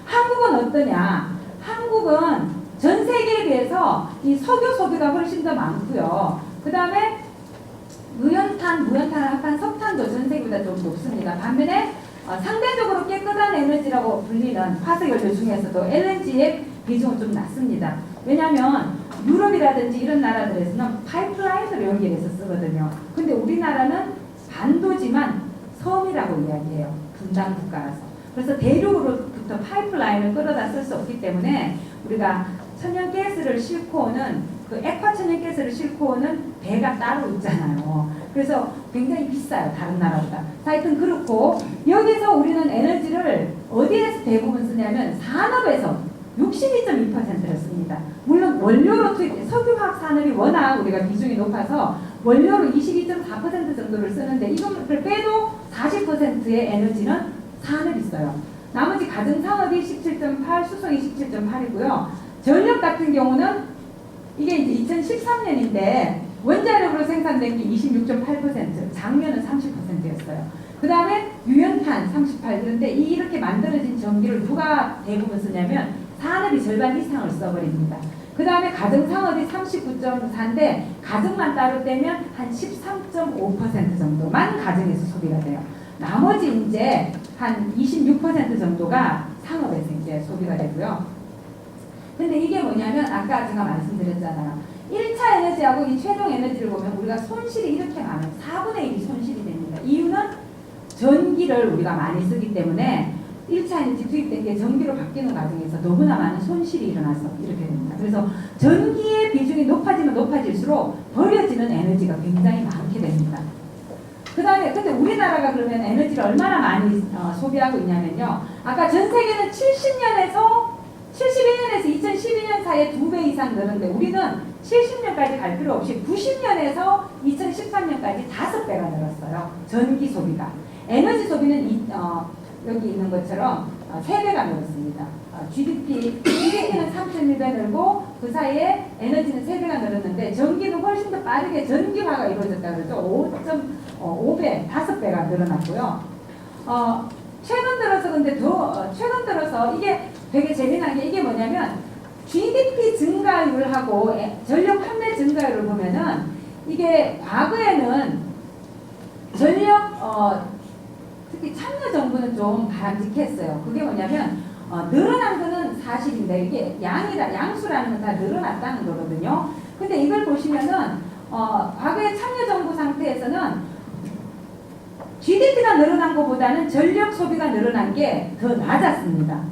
한국은 어떠냐? 한국은 전 세계에 비해서 이 석유 소비가 훨씬 더 많고요. 그 다음에 무연탄, 합한 석탄도 전 세계보다 좀 높습니다. 반면에 상대적으로 깨끗한 에너지라고 불리는 화석연료 중에서도 LNG의 비중은 좀 낮습니다. 왜냐하면 유럽이라든지 이런 나라들에서는 파이프라인을 연결해서 쓰거든요. 근데 우리나라는 반도지만 섬이라고 이야기해요. 분단 국가라서. 그래서 대륙으로부터 파이프라인을 끌어다 쓸 수 없기 때문에 우리가 천연가스를 싣고 오는 그 액화 천연가스를 싣고 오는 배가 따로 있잖아요. 그래서 굉장히 비싸요. 다른 나라보다. 하여튼 그렇고 여기서 우리는 에너지를 어디에서 대부분 쓰냐면 산업에서 62.2%를 씁니다. 물론 원료로 석유화학 산업이 워낙 우리가 비중이 높아서 원료로 22.4% 정도를 쓰는데 이거를 빼도 40%의 에너지는 산업이 있어요. 나머지 가정산업이 17.8, 수송이 17.8이고요. 전력 같은 경우는 이게 이제 2013년인데 원자력으로 생산된 게 26.8%, 작년은 30%였어요. 그 다음에 유연탄 38, 그런데 이렇게 만들어진 전기를 누가 대부분 쓰냐면 산업이 절반 이상을 써버립니다. 그 다음에 가정산업이 39.4인데 가정만 따로 떼면 한 13.5% 정도만 가정에서 소비가 돼요. 나머지 이제 한 26% 정도가 상업에서 이제 소비가 되고요. 근데 이게 뭐냐면 아까 제가 말씀드렸잖아요. 1차 에너지하고 이 최종 에너지를 보면 우리가 손실이 이렇게 많아요. 4분의 1이 손실이 됩니다. 이유는 전기를 우리가 많이 쓰기 때문에 1차 에너지 투입된 게 전기로 바뀌는 과정에서 너무나 많은 손실이 일어나서 이렇게 됩니다. 그래서 전기의 비중이 높아지면 높아질수록 버려지는 에너지가 굉장히 많게 됩니다. 그 다음에 근데 우리나라가 그러면 에너지를 얼마나 많이 소비하고 있냐면요. 아까 전 세계는 71년에서 2012년 사이에 2배 이상 늘었는데 우리는 70년까지 갈 필요 없이 90년에서 2013년까지 5배가 늘었어요. 전기 소비가. 에너지 소비는 여기 있는 것처럼 3배가 늘었습니다. GDP는 3.1배 늘고 그 사이에 에너지는 3배가 늘었는데 전기는 훨씬 더 빠르게 전기화가 이루어졌다 그러죠. 5배, 5배가 늘어났고요. 최근 들어서 이게 되게 재미난 게 이게 뭐냐면 GDP 증가율하고 전력 판매 증가율을 보면은 이게 과거에는 전력 특히 참여정부는 좀 바람직했어요. 그게 뭐냐면 늘어난 거는 사실인데 이게 양수라는 건 다 늘어났다는 거거든요. 근데 이걸 보시면은 과거의 참여정부 상태에서는 GDP가 늘어난 것보다는 전력 소비가 늘어난 게 더 낮았습니다.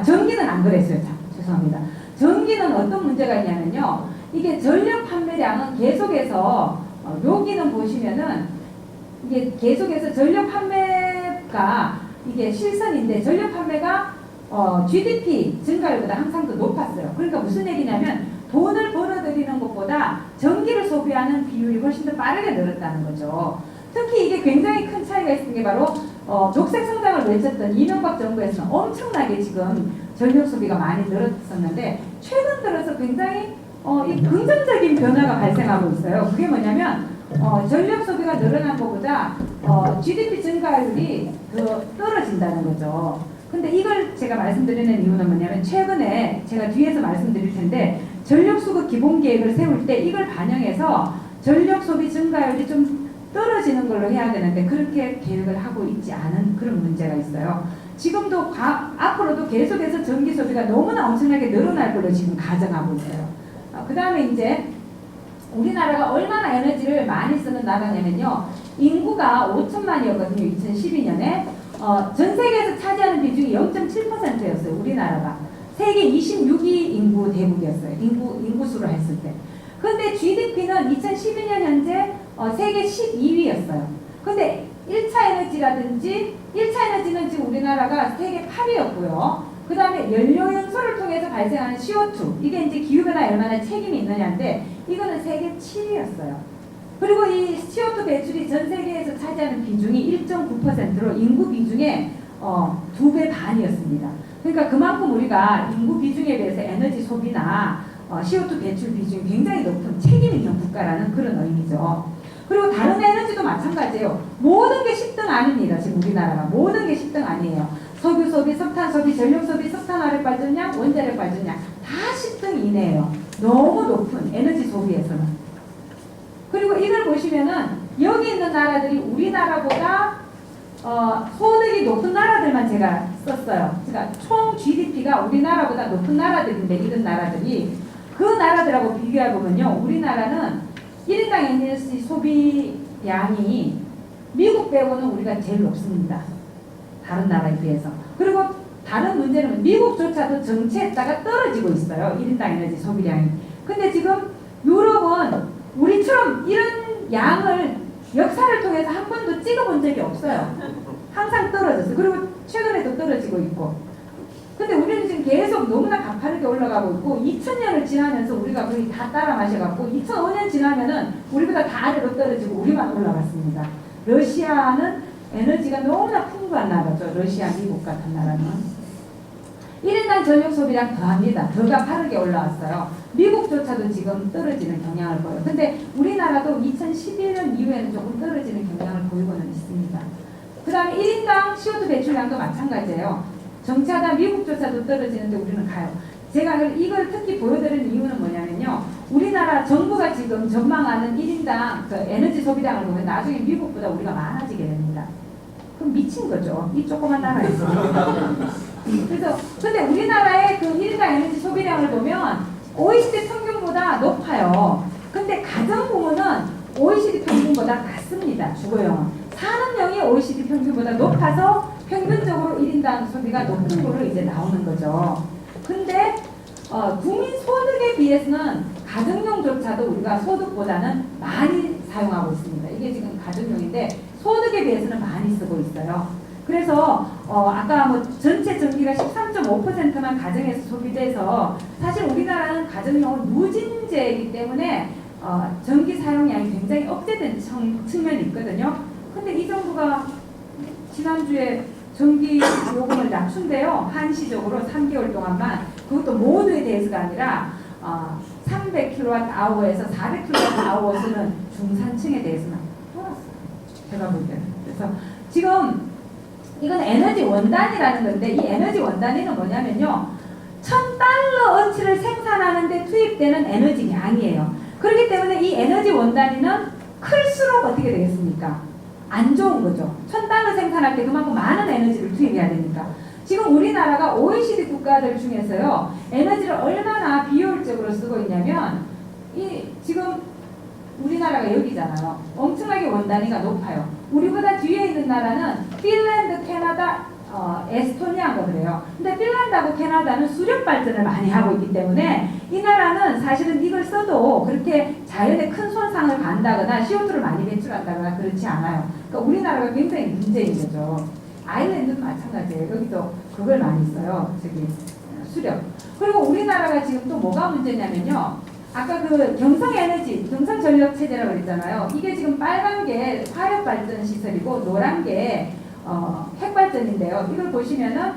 전기는 안 그랬어요. 죄송합니다. 전기는 어떤 문제가 있냐면요. 이게 전력 판매량은 계속해서 여기는 보시면은 이게 계속해서 전력 판매가 이게 실선인데 전력 판매가 GDP 증가율보다 항상 더 높았어요. 그러니까 무슨 얘기냐면 돈을 벌어들이는 것보다 전기를 소비하는 비율이 훨씬 더 빠르게 늘었다는 거죠. 특히 이게 굉장히 큰 차이가 있는 게 바로 녹색 성장을 외쳤던 이명박 정부에서는 엄청나게 지금 전력 소비가 많이 늘었었는데 최근 들어서 굉장히 이 긍정적인 변화가 발생하고 있어요. 그게 뭐냐면 전력 소비가 늘어난 것보다 GDP 증가율이 더 떨어진다는 거죠. 근데 이걸 제가 말씀드리는 이유는 뭐냐면 최근에 제가 뒤에서 말씀드릴 텐데 전력수급 기본계획을 세울 때 이걸 반영해서 전력 소비 증가율이 좀 떨어지는 걸로 해야 되는데 그렇게 계획을 하고 있지 않은 그런 문제가 있어요. 지금도 앞으로도 계속해서 전기 소비가 너무나 엄청나게 늘어날 걸로 지금 가정하고 있어요. 그 다음에 이제 우리나라가 얼마나 에너지를 많이 쓰는 나라냐면요. 인구가 5천만이었거든요. 2012년에. 전 세계에서 차지하는 비중이 0.7%였어요. 우리나라가. 세계 26위 인구 대국이었어요. 인구수를 했을 때. 근데 GDP는 2012년 현재 세계 12위였어요. 근데 1차 에너지는 지금 우리나라가 세계 8위였고요. 그 다음에 연료연소를 통해서 발생하는 CO2, 이게 이제 기후변화에 얼마나 책임이 있느냐인데, 이거는 세계 7위였어요. 그리고 이 CO2 배출이 전 세계에서 차지하는 비중이 1.9%로 인구 비중의 2배 반이었습니다. 그러니까 그만큼 우리가 인구 비중에 비해서 에너지 소비나 CO2 배출 비중이 굉장히 높은 책임 있는 국가라는 그런 의미죠. 그리고 다른 에너지도 마찬가지예요. 모든 게 10등 아닙니다. 지금 우리나라가. 모든 게 10등 아니에요. 석유 소비, 석탄 소비, 전력 소비, 석탄 화력 발전량, 원자력 발전량 다 10등 이내예요. 너무 높은 에너지 소비에서는. 그리고 이걸 보시면은 여기 있는 나라들이 우리나라보다 소득이 높은 나라들만 제가 썼어요. 그러니까 총 GDP가 우리나라보다 높은 나라들인데 이런 나라들이 그 나라들하고 비교해보면요. 우리나라는 1인당 에너지 소비량이 미국 빼고는 우리가 제일 높습니다. 다른 나라에 비해서. 그리고 다른 문제는 미국조차도 정체했다가 떨어지고 있어요. 1인당 에너지 소비량이. 근데 지금 유럽은 우리처럼 이런 양을 역사를 통해서 한 번도 찍어본 적이 없어요. 항상 떨어졌어요. 그리고 최근에도 떨어지고 있고. 근데 우리는 지금 계속 너무나 가파르게 올라가고 있고 2000년을 지나면서 우리가 거의 다 따라 마셔갖고 2005년 지나면은 우리보다 다 아래로 떨어지고 우리만 올라갔습니다. 러시아는 에너지가 너무나 풍부한 나라죠. 러시아, 미국 같은 나라는. 1인당 전력 소비량 더합니다. 더 가파르게 올라왔어요. 미국조차도 지금 떨어지는 경향을 보여요. 근데 우리나라도 2011년 이후에는 조금 떨어지는 경향을 보이고는 있습니다. 그 다음에 1인당 CO2 배출량도 마찬가지예요. 정치하다 미국조차도 떨어지는데 우리는 가요. 제가 이걸 특히 보여드리는 이유는 뭐냐면요. 우리나라 정부가 지금 전망하는 1인당 그 에너지 소비량을 보면 나중에 미국보다 우리가 많아지게 됩니다. 그럼 미친 거죠. 이 조그만 나라에서. 그래서 근데 우리나라의 그 1인당 에너지 소비량을 보면 OECD 평균보다 높아요. 근데 가정부문은 OECD 평균보다 낮습니다. 주거용은. 산업용이 OECD 평균보다 높아서 평균적으로 1인당 소비가 높은 걸로 이제 나오는 거죠. 근데 국민 소득에 비해서는 가정용조차도 우리가 소득보다는 많이 사용하고 있습니다. 이게 지금 가정용인데 소득에 비해서는 많이 쓰고 있어요. 그래서 아까 뭐 전체 전기가 13.5%만 가정에서 소비돼서 사실 우리나라는 가정용은 누진제이기 때문에 전기 사용량이 굉장히 억제된 측면이 있거든요. 근데 이 정부가 지난주에 전기 요금을 낮춘대요. 한시적으로 3개월 동안만. 그것도 모두에 대해서가 아니라 300kWh에서 400kWh 쓰는 중산층에 대해서는 떠났어요. 제가 볼 때는. 그래서 지금 이건 에너지 원단이라는 건데 이 에너지 원단위는 뭐냐면요. $1000어치를 생산하는데 투입되는 에너지 양이에요. 그렇기 때문에 이 에너지 원단위는 클수록 어떻게 되겠습니까? 안 좋은 거죠. $1000 생산할 때 그만큼 많은 에너지를 투입해야 되니까. 지금 우리나라가 OECD 국가들 중에서요. 에너지를 얼마나 비효율적으로 쓰고 있냐면 지금 우리나라가 여기잖아요. 엄청나게 원단위가 높아요. 우리보다 뒤에 있는 나라는 핀란드, 캐나다, 에스토니아가 그래요. 근데 핀란드하고 캐나다는 수력 발전을 많이 하고 있기 때문에 이 나라는 사실은 이걸 써도 그렇게 자연에 큰 손상을 간다거나 CO2를 많이 배출한다거나 그렇지 않아요. 그러니까 우리나라가 굉장히 문제인 거죠. 아일랜드도 마찬가지예요. 여기도 그걸 많이 써요. 저기 수력. 그리고 우리나라가 지금 또 뭐가 문제냐면요. 아까 그 경성에너지, 경성전력체제라고 그랬잖아요. 이게 지금 빨간 게 화력발전 시설이고 노란 게 핵발전인데요. 이걸 보시면은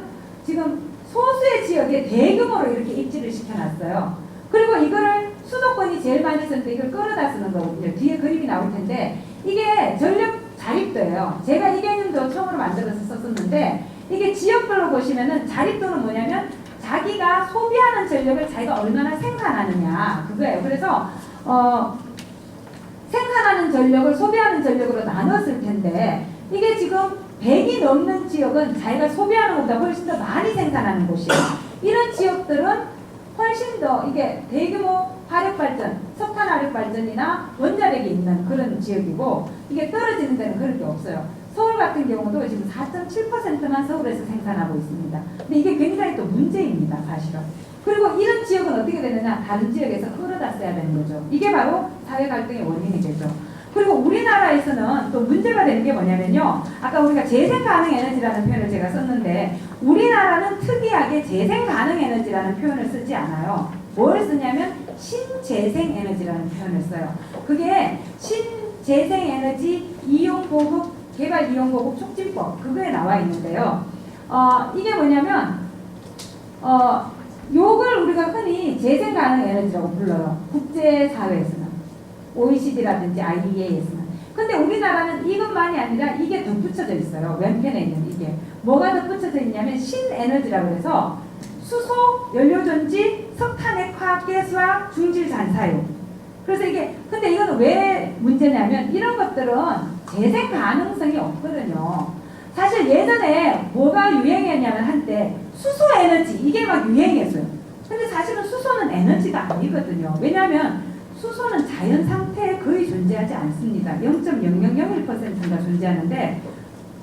지금 소수의 지역에 대규모로 이렇게 입지를 시켜놨어요. 그리고 이거를 수도권이 제일 많이 쓰는데 이걸 끌어다 쓰는 거거든요. 뒤에 그림이 나올 텐데 이게 전력 자립도예요. 제가 이 개념도 처음으로 만들어서 썼었는데 이게 지역별로 보시면은 자립도는 뭐냐면 자기가 소비하는 전력을 자기가 얼마나 생산하느냐 그거예요. 그래서 생산하는 전력을 소비하는 전력으로 나눴을 텐데 이게 지금 100이 넘는 지역은 자기가 소비하는 것보다 훨씬 더 많이 생산하는 곳이에요. 이런 지역들은 훨씬 더 이게 대규모 화력발전, 석탄 화력발전이나 원자력이 있는 그런 지역이고 이게 떨어지는 데는 그런 게 없어요. 서울 같은 경우도 지금 4.7%만 서울에서 생산하고 있습니다. 근데 이게 굉장히 또 문제입니다, 사실은. 그리고 이런 지역은 어떻게 되느냐? 다른 지역에서 끌어다 써야 되는 거죠. 이게 바로 사회 갈등의 원인이 되죠. 그리고 우리나라에서는 또 문제가 되는 게 뭐냐면요. 아까 우리가 재생 가능 에너지라는 표현을 제가 썼는데 우리나라는 특이하게 재생 가능 에너지라는 표현을 쓰지 않아요. 뭘 쓰냐면 신재생 에너지라는 표현을 써요. 그게 신재생 에너지 이용 보급 개발 이용 보급 촉진법 그거에 나와 있는데요. 이게 뭐냐면 요걸 우리가 흔히 재생 가능 에너지라고 불러요. 국제 사회에서는 OECD라든지 IEA에서는. 근데 우리나라는 이것만이 아니라 이게 덧붙여져 있어요. 왼편에 있는 이게 뭐가 덧붙여져 있냐면 신에너지라고 해서 수소, 연료전지, 석탄핵 화학가스와 중질 잔사유. 그래서 이게 근데 이거는 왜 문제냐면 이런 것들은 재생 가능성이 없거든요. 사실 예전에 뭐가 유행했냐면 한때 수소 에너지 이게 막 유행했어요. 근데 사실은 수소는 에너지가 아니거든요. 왜냐하면 수소는 자연 상태에 거의 존재하지 않습니다. 0.0001%가 존재하는데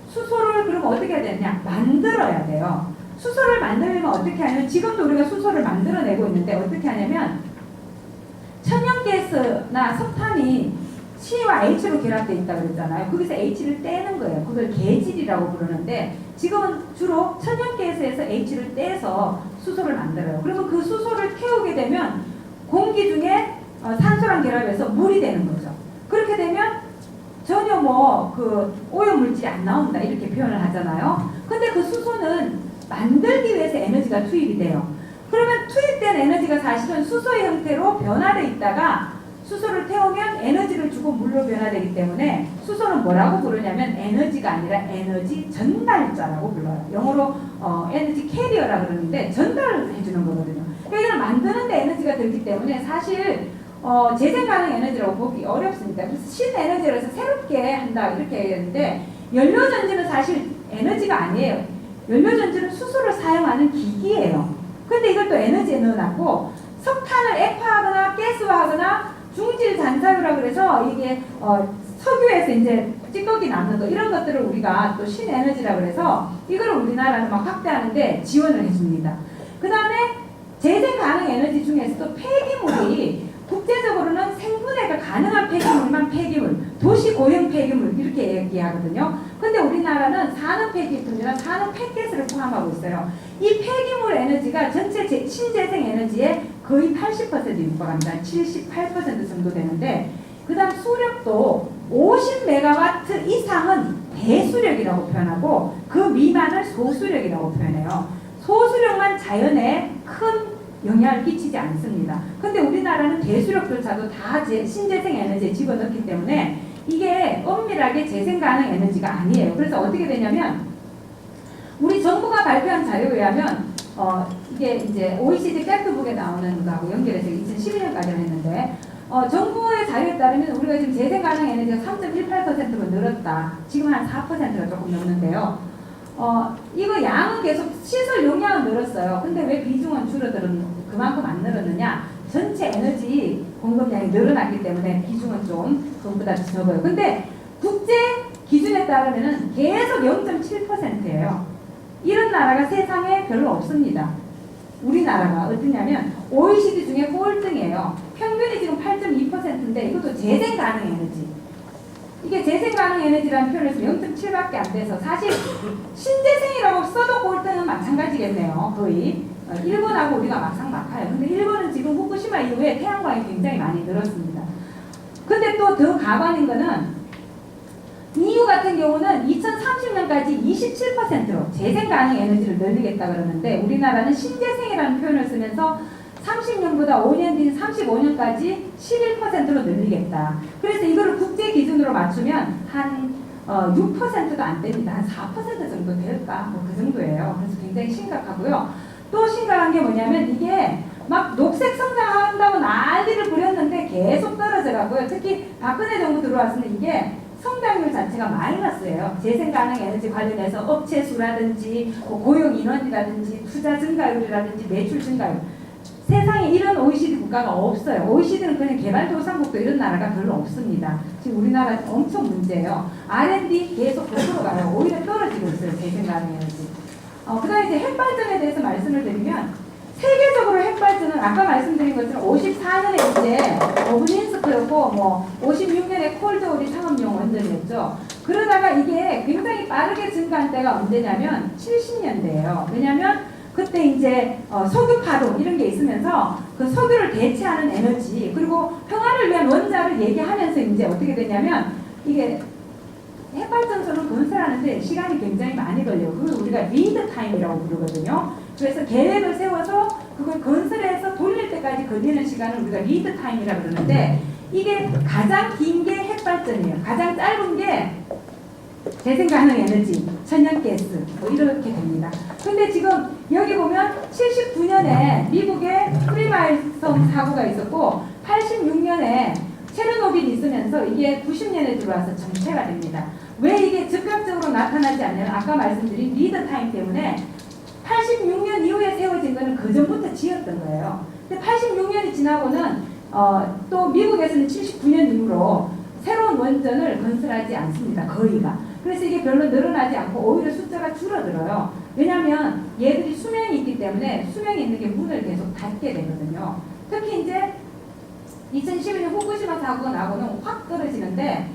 수소를 그럼 어떻게 해야 되느냐? 만들어야 돼요. 수소를 만들려면 어떻게 하냐면 지금도 우리가 수소를 만들어내고 있는데 어떻게 하냐면 천연가스나 석탄이 C와 H로 결합되어 있다고 그랬잖아요. 거기서 H를 떼는 거예요. 그걸 계질이라고 부르는데 지금은 주로 천연가스에서 H를 떼서 수소를 만들어요. 그러면 그 수소를 태우게 되면 공기 중에 산소랑 결합해서 물이 되는 거죠. 그렇게 되면 전혀 그 오염물질이 안 나온다 이렇게 표현을 하잖아요. 근데 그 수소는 만들기 위해서 에너지가 투입이 돼요. 그러면 투입된 에너지가 사실은 수소의 형태로 변화되어 있다가 수소를 태우면 에너지를 주고 물로 변화되기 때문에 수소는 뭐라고 부르냐면 에너지가 아니라 에너지 전달자라고 불러요. 영어로 에너지 캐리어라고 그러는데 전달을 해주는 거거든요. 그러니까 이걸 만드는데 에너지가 들기 때문에 사실 재생 가능 에너지라고 보기 어렵습니다. 그래서 신에너지를 해서 새롭게 한다 이렇게 얘기했는데 연료전지는 사실 에너지가 아니에요. 연료전지는 수소를 사용하는 기기예요. 근데 이걸 또 에너지에 넣어놨고 석탄을 액화하거나 가스화하거나 중질 잔사유라고 그래서 이게 석유에서 이제 찌꺼기 남는 거 이런 것들을 우리가 또 신에너지라고 그래서 이거를 우리나라는 막 확대하는데 지원을 해줍니다. 그 다음에 재생 가능 에너지 중에서도 폐기물이 국제적으로는 생분해가 가능한 폐기물만 폐기물, 도시 고형 폐기물 이렇게 얘기하거든요. 근데 우리나라는 산업 폐기물이나 산업 폐가스를 포함하고 있어요. 이 폐기물 에너지가 전체 신재생 에너지의 거의 80% 육박합니다. 78% 정도 되는데 그 다음 수력도 50메가와트 이상은 대수력이라고 표현하고 그 미만을 소수력이라고 표현해요. 소수력만 자연에 큰 영향을 끼치지 않습니다. 근데 우리나라는 대수력조차도 다 신재생 에너지에 집어넣기 때문에 이게 엄밀하게 재생 가능 에너지가 아니에요. 그래서 어떻게 되냐면 우리 정부가 발표한 자료에 의하면 이게 이제 OECD 팩트북에 나오는 거하고 연결해서 2012년까지 했는데 정부의 자료에 따르면 우리가 지금 재생 가능 에너지가 3.18%로 늘었다. 지금 한 4%가 조금 넘는데요. 이거 양은 계속 시설 용량은 늘었어요. 근데 왜 비중은 그만큼 안 늘었느냐? 전체 에너지 공급량이 늘어났기 때문에 비중은 좀 그것보다 적어요. 근데 국제 기준에 따르면은 계속 0.7%예요. 이런 나라가 세상에 별로 없습니다. 우리나라가 어떠냐면 OECD 중에 꼴등이에요. 평균이 지금 8.2%인데 이것도 재생 가능 에너지. 이게 재생 가능 에너지라는 표현을 쓰면 0.7밖에 안 돼서 사실 신재생이라고 써도 꼴등은 마찬가지겠네요. 거의. 일본하고 우리가 막상막하요. 근데 일본은 지금 후쿠시마 이후에 태양광이 굉장히 많이 늘었습니다. 근데 또 더 가관인 거는 EU 같은 경우는 2030년까지 27%로 재생 가능 에너지를 늘리겠다 그러는데 우리나라는 신재생이라는 표현을 쓰면서 30년보다 5년 뒤인 35년까지 11%로 늘리겠다. 그래서 이거를 국제 기준으로 맞추면 한 6%도 안 됩니다. 한 4% 정도 될까? 뭐 그 정도예요. 그래서 굉장히 심각하고요. 또 심각한 게 뭐냐면 이게 막 녹색 성장한다고 난리를 부렸는데 계속 떨어져 가고요. 특히 박근혜 정부 들어왔으면 이게 성장률 자체가 마이너스예요. 재생 가능 에너지 관련해서 업체 수라든지 고용 인원이라든지 투자 증가율이라든지 매출 증가율. 세상에 이런 OECD 국가가 없어요. OECD는 그냥 개발도상국도 이런 나라가 별로 없습니다. 지금 우리나라 엄청 문제예요. R&D 계속 거꾸로 가요. 오히려 떨어지고 있어요. 재생 가능 에너지. 그 다음에 이제 핵발전에 대해서 말씀을 드리면 세계적으로 핵발전은 아까 말씀드린 것처럼 54년에 이제 오브닌스크였고 뭐 56년에 콜드오리 상업용 원전이었죠. 그러다가 이게 굉장히 빠르게 증가한 때가 언제냐면 70년대예요. 왜냐하면 그때 이제 석유 파동 이런 게 있으면서 그 석유를 대체하는 에너지 그리고 평화를 위한 원자를 얘기하면서 이제 어떻게 되냐면 이게 핵발전소를 건설하는데 시간이 굉장히 많이 걸려요. 그걸 우리가 리드 타임이라고 부르거든요. 그래서 계획을 세워서 그걸 건설해서 돌릴 때까지 걸리는 시간을 우리가 리드 타임이라고 그러는데 이게 가장 긴 게 핵발전이에요. 가장 짧은 게 재생 가능 에너지, 천연가스 뭐 이렇게 됩니다. 근데 지금 여기 보면 79년에 미국의 프리마일섬 사고가 있었고 86년에 체르노빌이 있으면서 이게 90년에 들어와서 정체가 됩니다. 왜 이게 즉각적으로 나타나지 않냐면 아까 말씀드린 리드 타임 때문에 86년 이후에 세워진 거는 그 전부터 지었던 거예요. 근데 86년이 지나고는 또 미국에서는 79년 이후로 새로운 원전을 건설하지 않습니다. 거의가. 그래서 이게 별로 늘어나지 않고 오히려 숫자가 줄어들어요. 왜냐하면 얘들이 수명이 있기 때문에 수명이 있는 게 문을 계속 닫게 되거든요. 특히 이제 2012년 후쿠시마 사고가 나고는 확 떨어지는데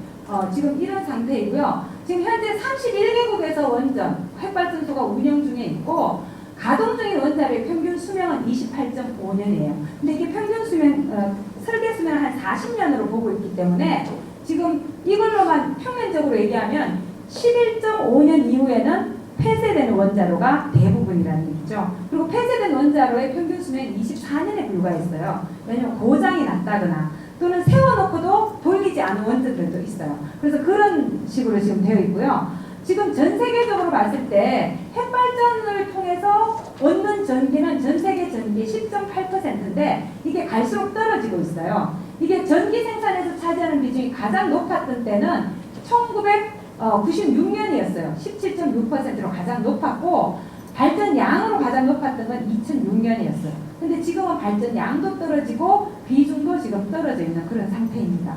지금 이런 상태이고요. 지금 현재 31개국에서 원전, 핵발전소가 운영 중에 있고 가동 중인 원자로의 평균 수명은 28.5년이에요. 근데 이게 평균 수명, 설계 수명을 한 40년으로 보고 있기 때문에 지금 이걸로만 평면적으로 얘기하면 11.5년 이후에는 폐쇄되는 원자로가 대부분이라는 얘기죠. 그리고 폐쇄된 원자로의 평균 수명은 24년에 불과했어요. 왜냐하면 고장이 났다거나 또는 세워놓고도 돌리지 않은 원전들도 있어요. 그래서 그런 식으로 지금 되어 있고요. 지금 전 세계적으로 봤을 때 핵발전을 통해서 얻는 전기는 전 세계 전기의 10.8%인데 이게 갈수록 떨어지고 있어요. 이게 전기 생산에서 차지하는 비중이 가장 높았던 때는 1996년이었어요. 17.6%로 가장 높았고 발전량으로 가장 높았던 건 2006년이었어요. 근데 지금은 발전량도 떨어지고 비중도 지금 떨어져 있는 그런 상태입니다.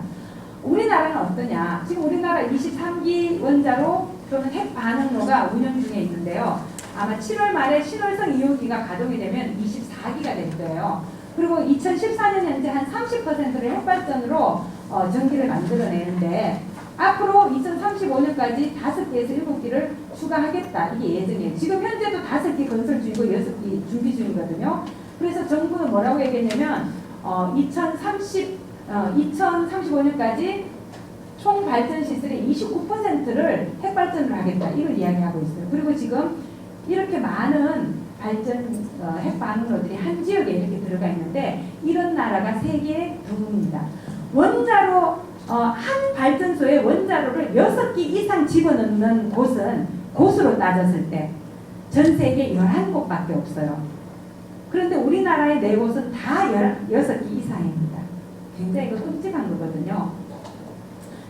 우리나라는 어떠냐? 지금 우리나라 23기 원자로 또는 핵반응로가 운영 중에 있는데요. 아마 7월 말에 신월성 2호기가 가동이 되면 24기가 될 거예요. 그리고 2014년 현재 한 30%를 핵발전으로 전기를 만들어내는데 앞으로 2035년까지 5개에서 7기를 추가하겠다. 이게 예정이에요. 지금 현재도 5기 건설 중이고 6기 준비 중이거든요. 그래서 정부는 뭐라고 얘기했냐면 2035년까지 총 발전 시설의 29%를 핵발전을 하겠다. 이걸 이야기하고 있어요. 그리고 지금 이렇게 많은 발전 핵반응로들이 한 지역에 이렇게 들어가 있는데 이런 나라가 세계에 드뭅니다. 원자로 한 발전소에 원자로를 6기 이상 집어넣는 곳은 곳으로 따졌을 때 전 세계 11곳밖에 없어요. 그런데 우리나라의 4곳은 다 6기 이상입니다. 굉장히 이거 끔찍한 거거든요.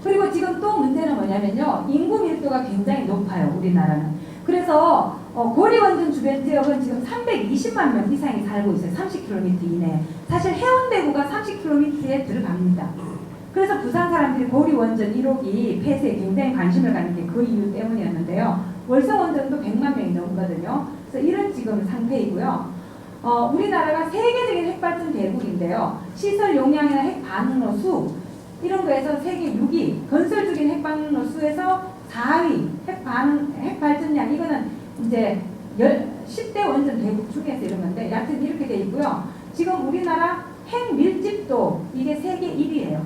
그리고 지금 또 문제는 뭐냐면요. 인구 밀도가 굉장히 높아요. 우리나라는. 그래서 고리원전 주변 지역은 지금 320만 명 이상이 살고 있어요. 30km 이내에. 사실 해운대구가 30km에 들어갑니다. 그래서 부산 사람들이 고리원전 1호기 폐쇄에 굉장히 관심을 갖는 게 그 이유 때문이었는데요. 있는데요. 월성 원전도 100만 명이 넘거든요. 그래서 이런 지금 상태이고요. 우리나라가 세계적인 핵발전 대국인데요. 시설 용량이나 핵 반응로 수 이런 거에서 세계 6위, 건설 중인 핵 반응로 수에서 4위, 핵 발전량 이거는 이제 10대 원전 대국 중에서 이런 건데, 여하튼 이렇게 돼 있고요. 지금 우리나라 핵 밀집도 이게 세계 1위예요.